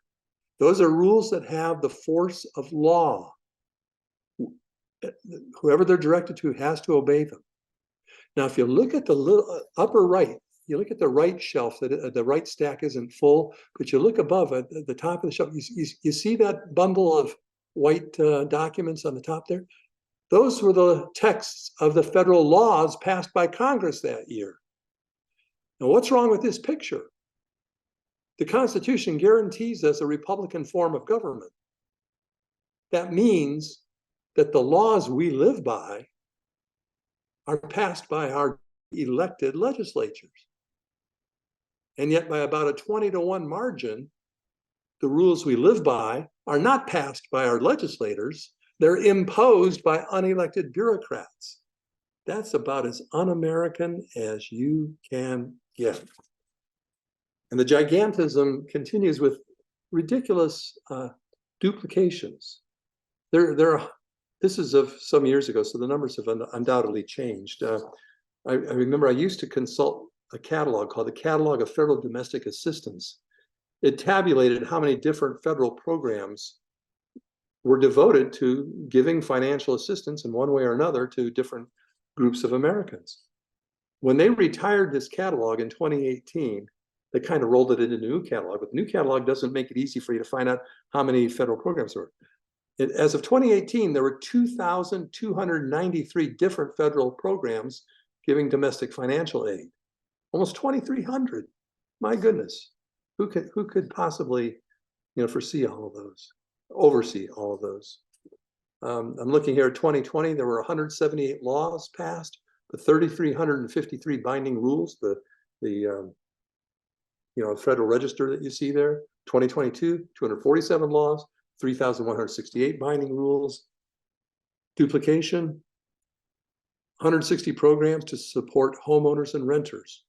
Those are rules that have the force of law. Whoever they're directed to has to obey them. Now, if you look at the little upper right, you look at the right shelf, the right stack isn't full, but you look above at the top of the shelf, you see that bundle of white documents on the top there? Those were the texts of the federal laws passed by Congress that year. Now, what's wrong with this picture? The Constitution guarantees us a Republican form of government. That means that the laws we live by are passed by our elected legislatures. And yet by about a 20-to-1 margin, the rules we live by are not passed by our legislators, they're imposed by unelected bureaucrats. That's about as un-American as you can get. And the gigantism continues with ridiculous duplications. This is of some years ago, so the numbers have undoubtedly changed. I remember I used to consult a catalog called the Catalog of Federal Domestic Assistance. It tabulated how many different federal programs were devoted to giving financial assistance in one way or another to different groups of Americans. When they retired this catalog in 2018, they kind of rolled it into the new catalog, but the new catalog doesn't make it easy for you to find out how many federal programs there were. As of 2018, there were 2,293 different federal programs giving domestic financial aid. Almost 2,300. My goodness. Who could possibly, foresee all of those, oversee all of those? I'm looking here at 2020, there were 178 laws passed, the 3,353 binding rules, the Federal Register that you see there. 2022, 247 laws, 3,168 binding rules. Duplication, 160 programs to support homeowners and renters,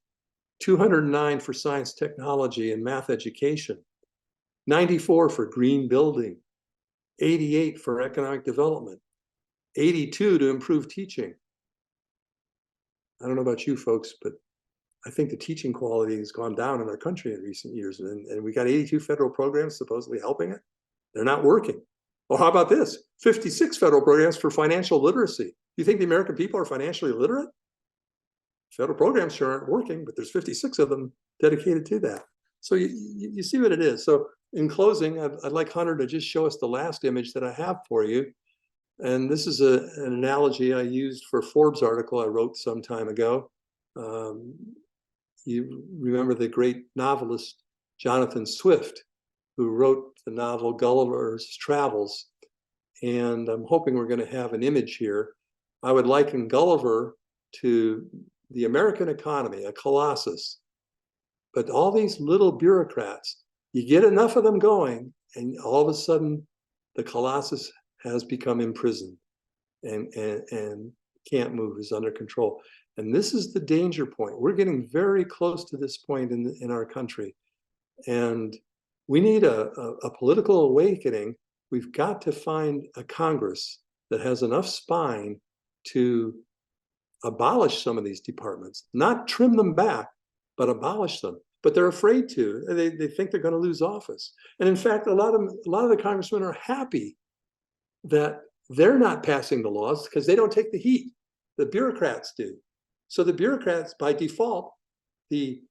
209 for science, technology, and math education, 94 for green building, 88 for economic development, 82 to improve teaching. I don't know about you folks, but I think the teaching quality has gone down in our country in recent years, and we got 82 federal programs supposedly helping it. They're not working. Well, how about this? 56 federal programs for financial literacy. You think the American people are financially literate? Federal programs sure aren't working, but there's 56 of them dedicated to that. So you see what it is. So in closing, I'd like Hunter to just show us the last image that I have for you. And this is an analogy I used for a Forbes article I wrote some time ago. You remember the great novelist Jonathan Swift, who wrote the novel Gulliver's Travels. And I'm hoping we're going to have an image here. I would liken Gulliver to the American economy, a colossus. But all these little bureaucrats, you get enough of them going, and all of a sudden, the colossus has become imprisoned and can't move, is under control. And this is the danger point. We're getting very close to this point in our country. And we need a political awakening. We've got to find a Congress that has enough spine to abolish some of these departments, not trim them back, but abolish them. But they're afraid to. They think they're going to lose office. And in fact, a lot of the congressmen are happy that they're not passing the laws because they don't take the heat. The bureaucrats do. So the bureaucrats, by default, the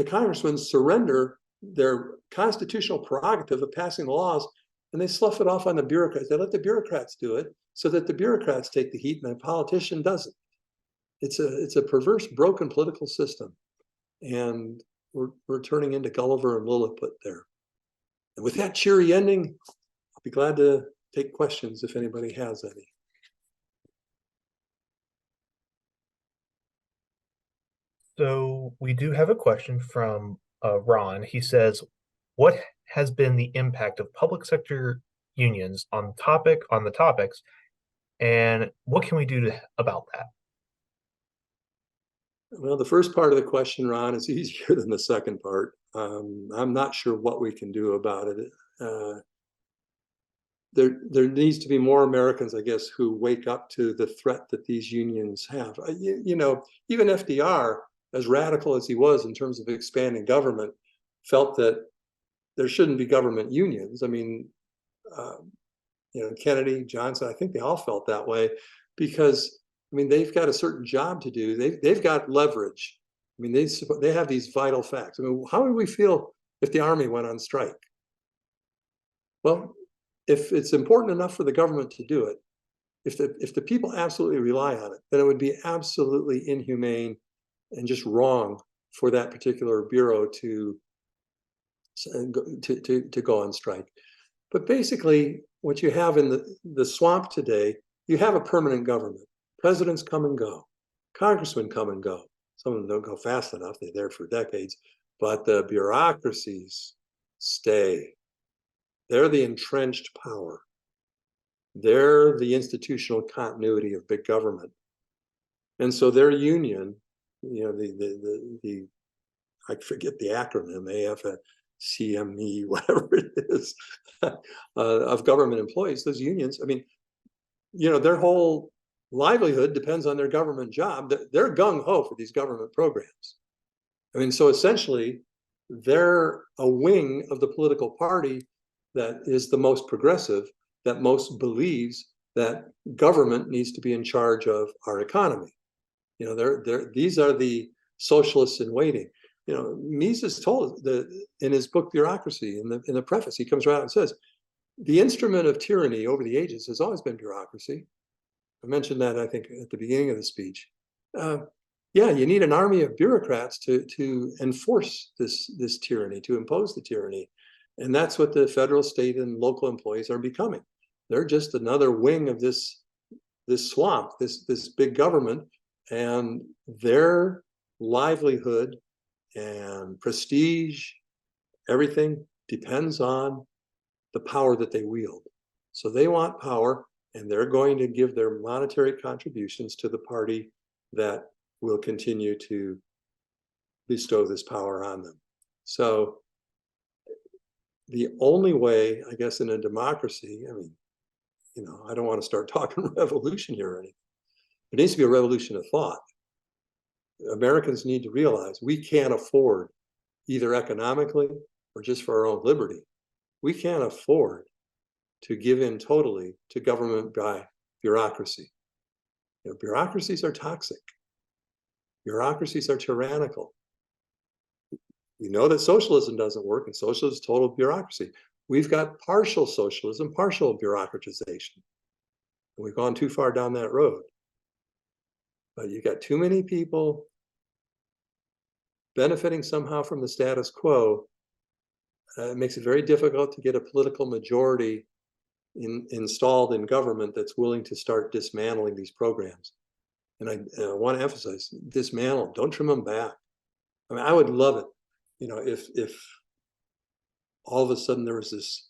congressmen surrender their constitutional prerogative of passing laws, and they slough it off on the bureaucrats. They let the bureaucrats do it so that the bureaucrats take the heat and the politician doesn't. It's a perverse, broken political system. And we're turning into Gulliver and Lilliput there. And with that cheery ending, I'll be glad to take questions if anybody has any. So we do have a question from Ron. He says, "What has been the impact of public sector unions on the topics, and what can we do about that?" Well, the first part of the question, Ron, is easier than the second part. I'm not sure what we can do about it. There needs to be more Americans, I guess, who wake up to the threat that these unions have. Even FDR, as radical as he was in terms of expanding government, felt that there shouldn't be government unions. I mean, Kennedy, Johnson, I think they all felt that way because, they've got a certain job to do. They've got leverage. They have these vital facts. How would we feel if the Army went on strike? Well, if it's important enough for the government to do it, if the people absolutely rely on it, then it would be absolutely inhumane and just wrong for that particular bureau to go on strike. But basically, what you have in the swamp today, you have a permanent government. Presidents come and go. Congressmen come and go. Some of them don't go fast enough. They're there for decades. But the bureaucracies stay. They're the entrenched power. They're the institutional continuity of big government. And so their union, the I forget the acronym, AFCME, whatever it is, of government employees, those unions, I mean, their whole livelihood depends on their government job. They're gung-ho for these government programs. I mean, so essentially, they're a wing of the political party that is the most progressive, that most believes that government needs to be in charge of our economy. These are the socialists in waiting. Mises told in his book Bureaucracy, in the preface, he comes around and says, the instrument of tyranny over the ages has always been bureaucracy. I mentioned that, I think, at the beginning of the speech. Yeah, you need an army of bureaucrats to enforce this tyranny, to impose the tyranny. And that's what the federal, state, and local employees are becoming. They're just another wing of this swamp, this big government, and their livelihood and prestige, everything depends on the power that they wield. So they want power, and they're going to give their monetary contributions to the party that will continue to bestow this power on them. So the only way, I guess, in a democracy, I mean, I don't want to start talking revolution here or anything. It needs to be a revolution of thought. Americans need to realize we can't afford, either economically or just for our own liberty, we can't afford to give in totally to government by bureaucracy. Bureaucracies are toxic. Bureaucracies are tyrannical. We know that socialism doesn't work, and socialism is total bureaucracy. We've got partial socialism, partial bureaucratization. And we've gone too far down that road. But you got too many people benefiting somehow from the status quo. It makes it very difficult to get a political majority installed in government that's willing to start dismantling these programs. And I want to emphasize, dismantle, don't trim them back. I mean, I would love it, if all of a sudden there was this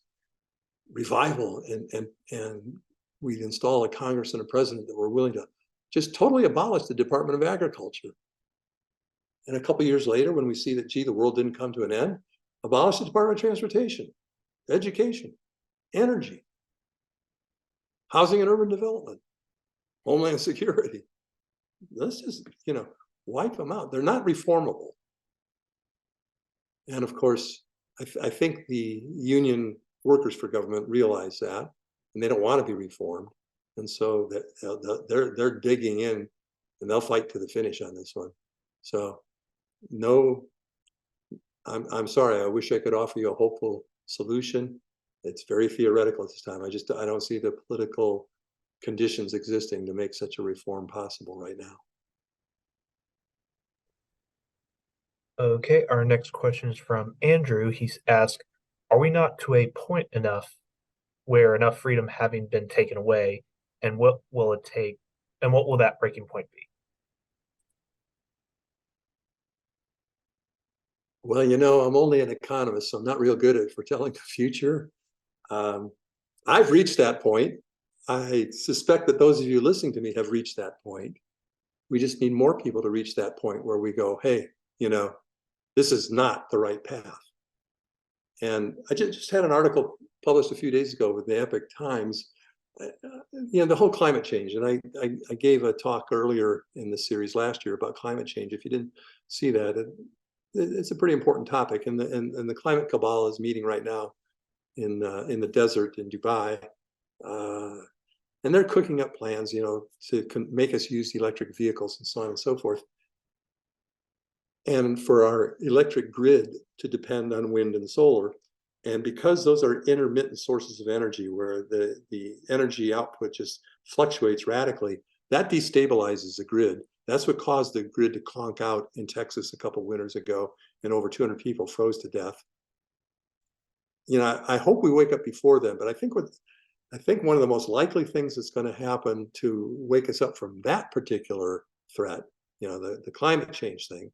revival and we'd install a Congress and a president that were willing to just totally abolish the Department of Agriculture. And a couple of years later, when we see that, gee, the world didn't come to an end, abolish the Department of Transportation, education, energy, housing and urban development, homeland security. Let's just, wipe them out. They're not reformable. And of course, I think the union workers for government realize that, and they don't want to be reformed. And so they're digging in, and they'll fight to the finish on this one. So no, I'm sorry. I wish I could offer you a hopeful solution. It's very theoretical at this time. I don't see the political conditions existing to make such a reform possible right now. Okay, our next question is from Andrew. He's asked, are we not to a point enough where enough freedom having been taken away, and what will it take, and what will that breaking point be? Well, I'm only an economist, so I'm not real good at foretelling the future. I've reached that point. I suspect that those of you listening to me have reached that point. We just need more people to reach that point where we go, hey, this is not the right path. And I just had an article published a few days ago with the Epoch Times, the whole climate change. And I gave a talk earlier in the series last year about climate change. If you didn't see that, it's a pretty important topic. And the climate cabal is meeting right now in the desert in Dubai. And they're cooking up plans, to make us use electric vehicles and so on and so forth. And for our electric grid to depend on wind and solar. And because those are intermittent sources of energy where the energy output just fluctuates radically, that destabilizes the grid. That's what caused the grid to conk out in Texas a couple winters ago, and over 200 people froze to death. I hope we wake up before then, but I think one of the most likely things that's going to happen to wake us up from that particular threat, the climate change thing,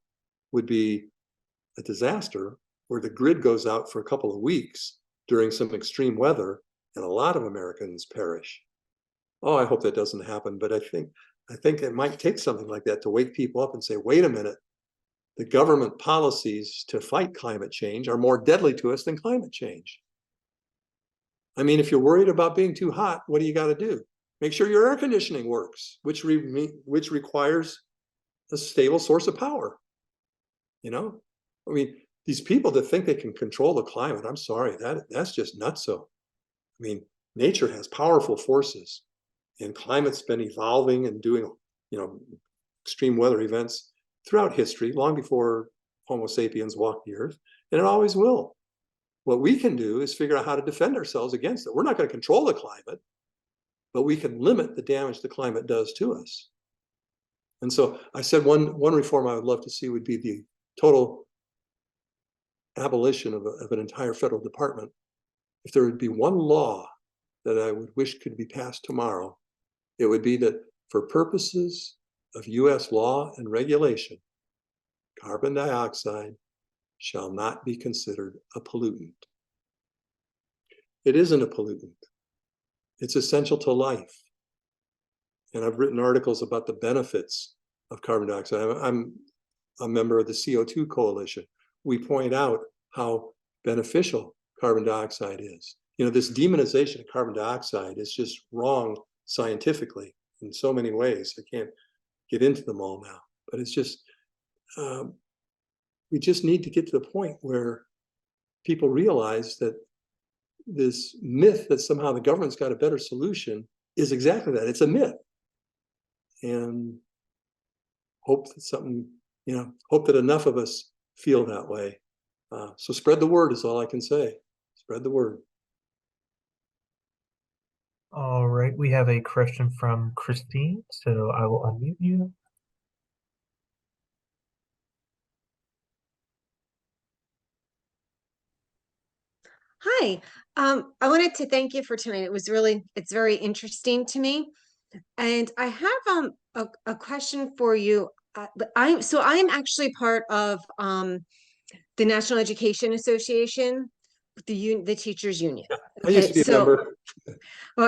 would be a disaster where the grid goes out for a couple of weeks during some extreme weather and a lot of Americans perish. Oh, I hope that doesn't happen, but I think it might take something like that to wake people up and say, wait a minute, the government policies to fight climate change are more deadly to us than climate change. I mean, if you're worried about being too hot, what do you got to do? Make sure your air conditioning works, which requires a stable source of power. You know, I mean, these people that think they can control the climate, I'm sorry, that's just nutso. I mean, nature has powerful forces, and climate's been evolving and doing, extreme weather events throughout history, long before Homo sapiens walked the earth, and it always will. What we can do is figure out how to defend ourselves against it. We're not going to control the climate, but we can limit the damage the climate does to us. And so I said one reform I would love to see would be the total abolition of an entire federal department. If there would be one law that I would wish could be passed tomorrow, it would be that for purposes of US law and regulation, carbon dioxide shall not be considered a pollutant. It isn't a pollutant. It's essential to life. And I've written articles about the benefits of carbon dioxide. I'm a member of the CO2 coalition. We point out how beneficial carbon dioxide is. This demonization of carbon dioxide is just wrong scientifically in so many ways. I can't get into them all now, but it's just, we just need to get to the point where people realize that this myth that somehow the government's got a better solution is exactly that. It's a myth. And hope that hope that enough of us feel that way. So spread the word is all I can say. Spread the word. All right, we have a question from Christine, so I will unmute you. Hi, I wanted to thank you for tonight. It's very interesting to me. And I have a question for you. I'm actually part of the National Education Association, the teachers union. I used to be a member.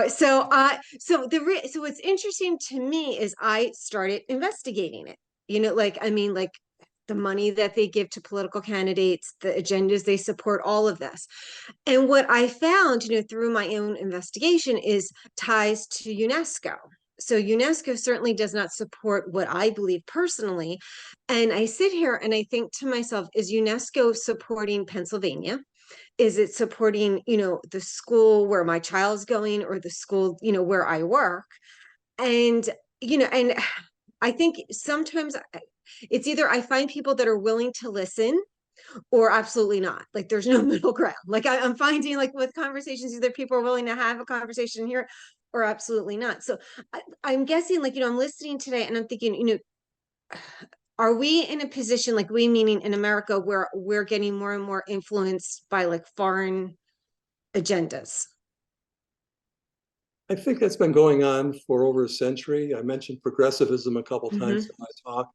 So what's interesting to me is I started investigating it. Like the money that they give to political candidates, the agendas they support, all of this. And what I found, through my own investigation is ties to UNESCO. So UNESCO certainly does not support what I believe personally. And I sit here and I think to myself, is UNESCO supporting Pennsylvania? Is it supporting, the school where my child's going, or the school, where I work? And, and I think sometimes it's either I find people that are willing to listen or absolutely not. Like there's no middle ground. Like I'm finding, like with conversations, either people are willing to have a conversation here or absolutely not. So I'm guessing, like, I'm listening today and I'm thinking, are we in a position, like we meaning in America, where we're getting more and more influenced by like foreign agendas? I think that's been going on for over a century. I mentioned progressivism a couple times in my talk.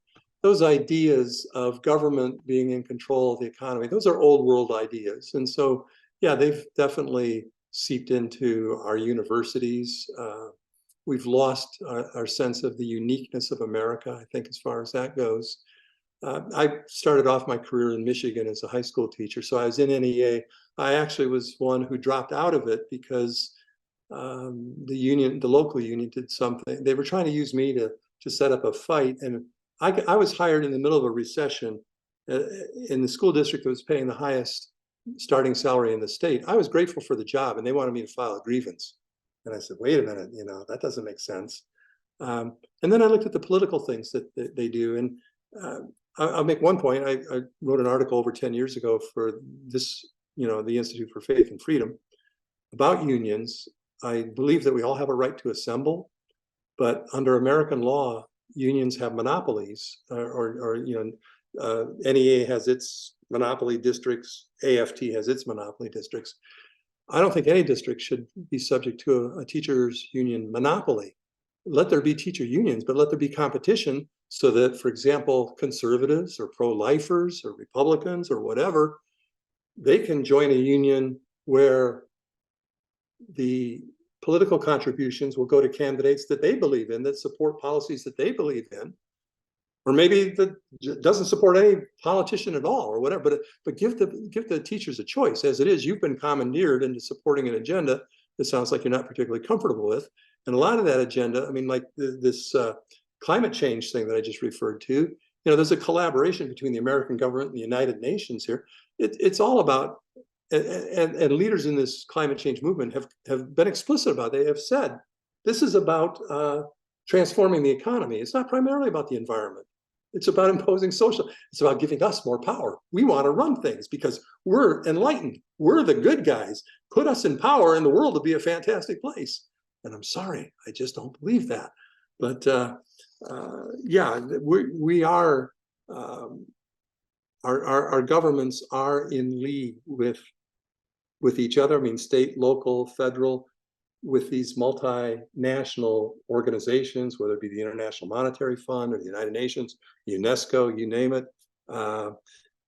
Those ideas of government being in control of the economy, those are old world ideas. And so, yeah, they've definitely seeped into our universities. We've lost our sense of the uniqueness of America, I think, as far as that goes. I started off my career in Michigan as a high school teacher, so I was in NEA. I actually was one who dropped out of it because the local union did something. They were trying to use me to set up a fight, and I was hired in the middle of a recession in the school district that was paying the highest starting salary in the state. I was grateful for the job, and they wanted me to file a grievance. And I said, wait a minute, that doesn't make sense. And then I looked at the political things that they do. And I'll make one point. I wrote an article over 10 years ago for this, the Institute for Faith and Freedom, about unions. I believe that we all have a right to assemble, but under American law, unions have monopolies, NEA has its monopoly districts, AFT has its monopoly districts. I don't think any district should be subject to a teachers union monopoly. Let there be teacher unions, but let there be competition so that, for example, conservatives or pro-lifers or Republicans or whatever, they can join a union where the political contributions will go to candidates that they believe in, that support policies that they believe in. or maybe that doesn't support any politician at all or whatever, but give the teachers a choice. As it is, you've been commandeered into supporting an agenda that sounds like you're not particularly comfortable with. And a lot of that agenda, I mean, like this climate change thing that I just referred to, you know, there's a collaboration between the American government and the United Nations here. It's all about, and leaders in this climate change movement have been explicit about it. They have said, this is about transforming the economy. It's not primarily about the environment. It's about imposing social. It's about giving us more power. We want to run things because we're enlightened. We're the good guys. Put us in power and the world will be a fantastic place. And I'm sorry, I just don't believe that. But yeah, we are, our governments are in league with each other. I mean, state, local, federal, with these multinational organizations, whether it be the International Monetary Fund or the United Nations, UNESCO, you name it.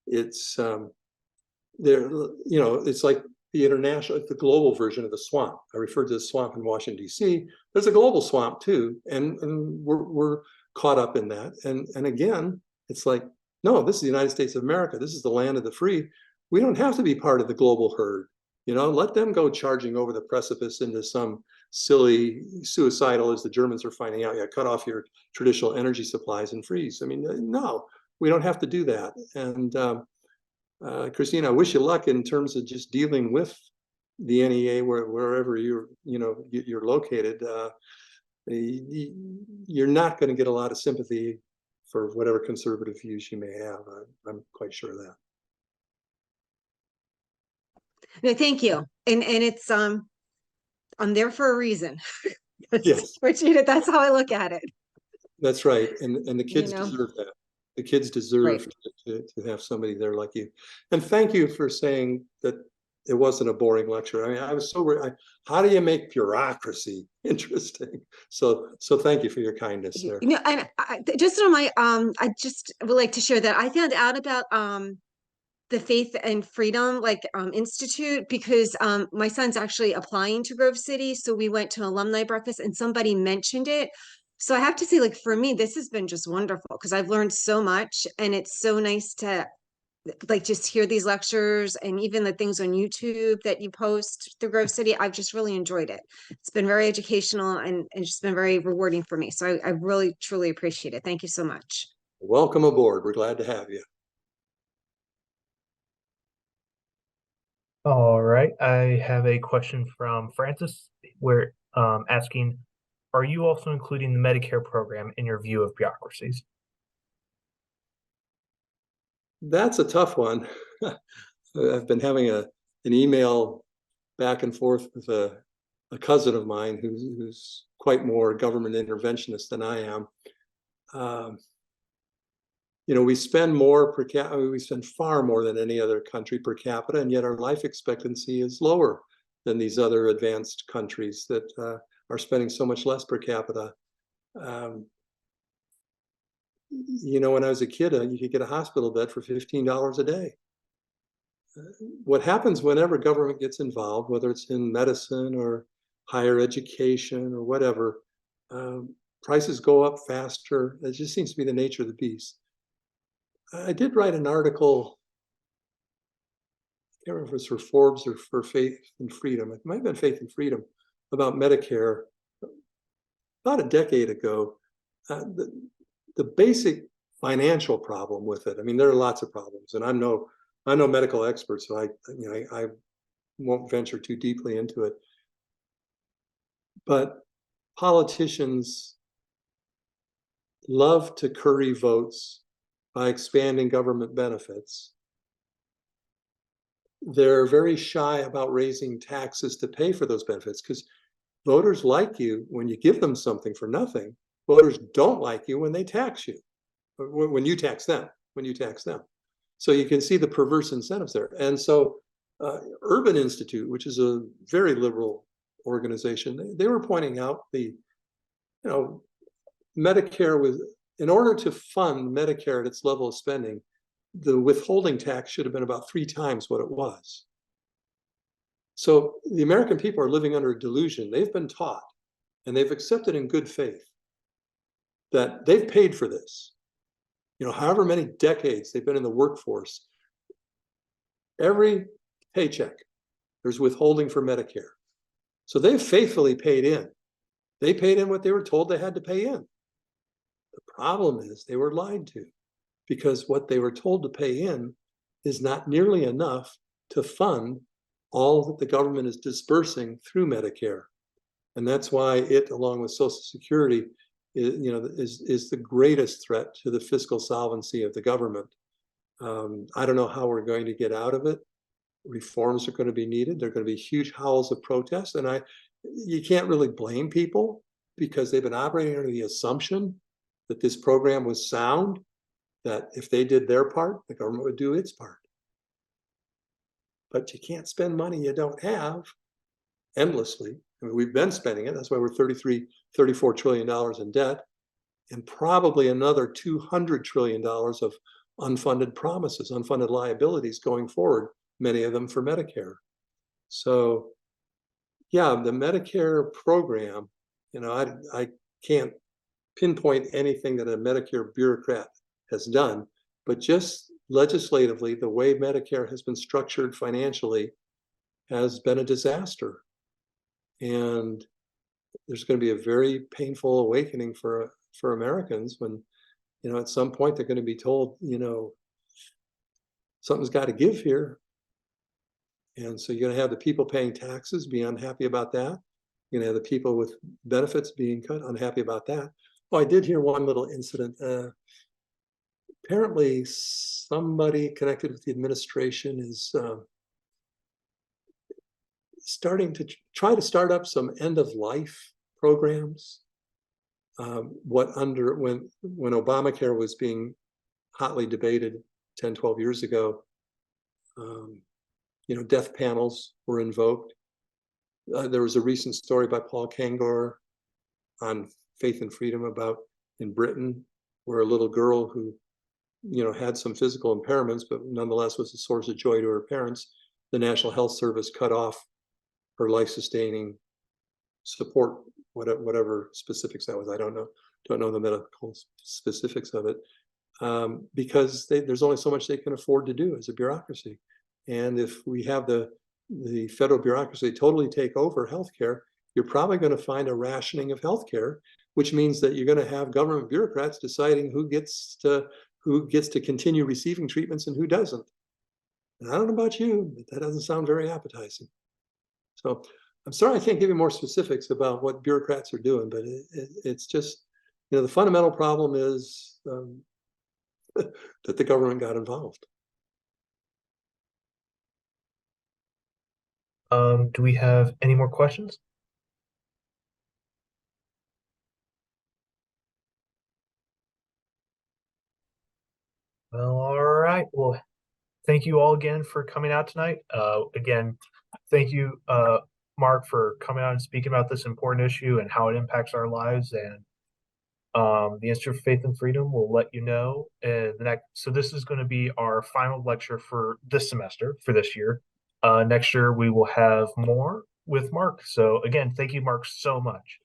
It's there, you know, it's like the global version of the swamp. I referred to the swamp in Washington, D.C. There's a global swamp too, and we're caught up in that. And again, it's like, no, this is the United States of America. This is the land of the free. We don't have to be part of the global herd. You know, let them go charging over the precipice into some silly suicidal, as the Germans are finding out, yeah, cut off your traditional energy supplies and freeze. I mean, no, we don't have to do that. And Christine, I wish you luck in terms of just dealing with the NEA wherever you're located. You're not going to get a lot of sympathy for whatever conservative views you may have. I'm quite sure of that. No, thank you. And it's I'm there for a reason. Yes. That's how I look at it. That's right. And the kids deserve that. The kids deserve to have somebody there like you. And thank you for saying that it wasn't a boring lecture. I mean, I was so how do you make bureaucracy interesting? So thank you for your kindness there. You know, and just on my I just would like to share that I found out about the Faith and Freedom Institute because my son's actually applying to Grove City, so we went to an alumni breakfast and somebody mentioned it. So I have to say, like, for me, this has been just wonderful because I've learned so much, and it's so nice to like just hear these lectures and even the things on YouTube that you post through Grove City. I've just really enjoyed it. It's been very educational and just been very rewarding for me. So I really truly appreciate it. Thank you so much. Welcome aboard. We're glad to have you. All right, I have a question from Francis where asking, are you also including the Medicare program in your view of bureaucracies? That's a tough one. I've been having an email back and forth with a cousin of mine who's quite more government interventionist than I am. You know, we spend more per capita, we spend far more than any other country per capita, and yet our life expectancy is lower than these other advanced countries that are spending so much less per capita. You know, when I was a kid, you could get a hospital bed for $15 a day. What happens whenever government gets involved, whether it's in medicine or higher education or whatever, prices go up faster. It just seems to be the nature of the beast. I did write an article, I can't remember if it's for Forbes or for Faith and Freedom. It might have been Faith and Freedom about Medicare about a decade ago. The basic financial problem with it, I mean, there are lots of problems, and I'm no medical expert, so I won't venture too deeply into it. But politicians love to curry votes by expanding government benefits. They're very shy about raising taxes to pay for those benefits because voters like you when you give them something for nothing. Voters don't like you when they tax you, when you tax them, So you can see the perverse incentives there. And so Urban Institute, which is a very liberal organization, they were pointing out Medicare was, in order to fund Medicare at its level of spending, the withholding tax should have been about 3 times what it was. So the American people are living under a delusion. They've been taught, and they've accepted in good faith, that they've paid for this. however many decades they've been in the workforce, every paycheck, there's withholding for Medicare. So they've faithfully paid in. They paid in what they were told they had to pay in. The problem is they were lied to, because what they were told to pay in is not nearly enough to fund all that the government is dispersing through Medicare. And that's why it, along with Social Security, is the greatest threat to the fiscal solvency of the government. I don't know how we're going to get out of it. Reforms are going to be needed. There are going to be huge howls of protest. And you can't really blame people, because they've been operating under the assumption that this program was sound, that if they did their part, the government would do its part. But you can't spend money you don't have endlessly. I mean, we've been spending it. That's why we're $34 trillion in debt, and probably another $200 trillion of unfunded promises, unfunded liabilities going forward, many of them for Medicare. So yeah, the Medicare program, I can't pinpoint anything that a Medicare bureaucrat has done, but just legislatively, the way Medicare has been structured financially has been a disaster. And there's going to be a very painful awakening for Americans when, at some point they're going to be told, something's got to give here. And so you're going to have the people paying taxes be unhappy about that. You're going to have the people with benefits being cut unhappy about that. Oh, I did hear one little incident. Apparently somebody connected with the administration is starting to try to start up some end-of-life programs. When Obamacare was being hotly debated 10, 12 years ago, death panels were invoked. There was a recent story by Paul Kangor on Faith and Freedom about in Britain, where a little girl who, had some physical impairments, but nonetheless was a source of joy to her parents, the National Health Service cut off her life-sustaining support, whatever specifics that was. I don't know the medical specifics of it, because there's only so much they can afford to do as a bureaucracy. And if we have the federal bureaucracy totally take over healthcare, you're probably going to find a rationing of healthcare, which means that you're going to have government bureaucrats deciding who gets to continue receiving treatments and who doesn't. And I don't know about you, but that doesn't sound very appetizing. So I'm sorry I can't give you more specifics about what bureaucrats are doing, but it's just, the fundamental problem is that the government got involved. Do we have any more questions? Well, all right. Well, thank you all again for coming out tonight. Again, thank you, Mark, for coming out and speaking about this important issue and how it impacts our lives. And the Institute for Faith and Freedom will let you know in the next. So this is going to be our final lecture for this semester, for this year. Next year we will have more with Mark. So again, thank you, Mark, so much.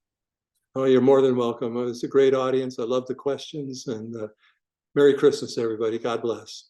Oh, you're more than welcome. It's a great audience. I love the questions, and Merry Christmas, everybody. God bless.